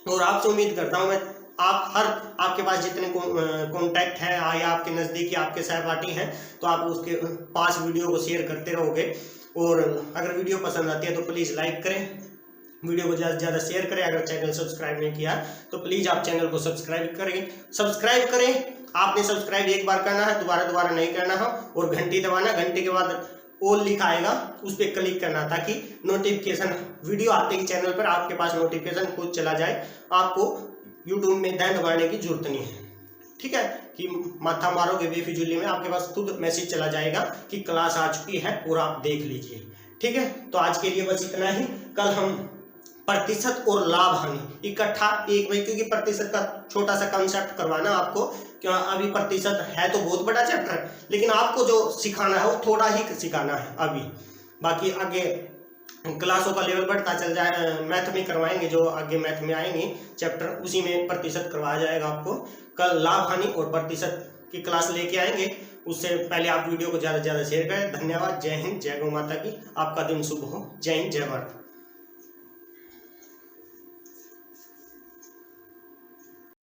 और आपसे उम्मीद करता हूँ मैं, आपके पास जितने कॉन्टैक्ट है या आपके नज़दीकी आपके सहपाठी हैं, तो आप उसके पास वीडियो को शेयर करते रहोगे। और अगर वीडियो पसंद आती है तो प्लीज़ लाइक करें, वीडियो को ज़्यादा से ज़्यादा शेयर करें। अगर चैनल सब्सक्राइब नहीं किया तो प्लीज़ आप चैनल को सब्सक्राइब करें। आपने सब्सक्राइब एक बार करना है, दोबारा नहीं करना है। और घंटी दबाना, घंटे के बाद ऑल लिखा आएगा, उस पर क्लिक करना, ताकि नोटिफिकेशन वीडियो आते ही चैनल पर आपके पास नोटिफिकेशन खुद चला जाए। आपको यूट्यूब में दाएं दबाने की जरूरत नहीं है। ठीक है, कि माथा मारोगे बेफिजुली में, आपके पास खुद मैसेज चला जाएगा कि क्लास आ चुकी है और आप देख लीजिए। ठीक है, तो आज के लिए बस इतना ही। कल हम प्रतिशत और लाभ हानि इकट्ठा एक भाई, क्योंकि प्रतिशत का छोटा सा कंसेप्ट करवाना आपको, क्या अभी प्रतिशत है तो बहुत बड़ा चैप्टर, लेकिन आपको जो सिखाना है वो थोड़ा ही सिखाना है अभी। बाकी आगे क्लासों का लेवल बढ़ता चल जाए, मैथ में करवाएंगे, जो आगे मैथ में आएंगे चैप्टर, उसी में प्रतिशत करवाया जाएगा आपको। कल लाभ हानि और प्रतिशत की क्लास लेके आएंगे। उससे पहले आप वीडियो को ज़्यादा से ज़्यादा शेयर करें। धन्यवाद। जय हिंद, जय गौ माता की। आपका दिन शुभ हो। जय हिंद, जय भारत।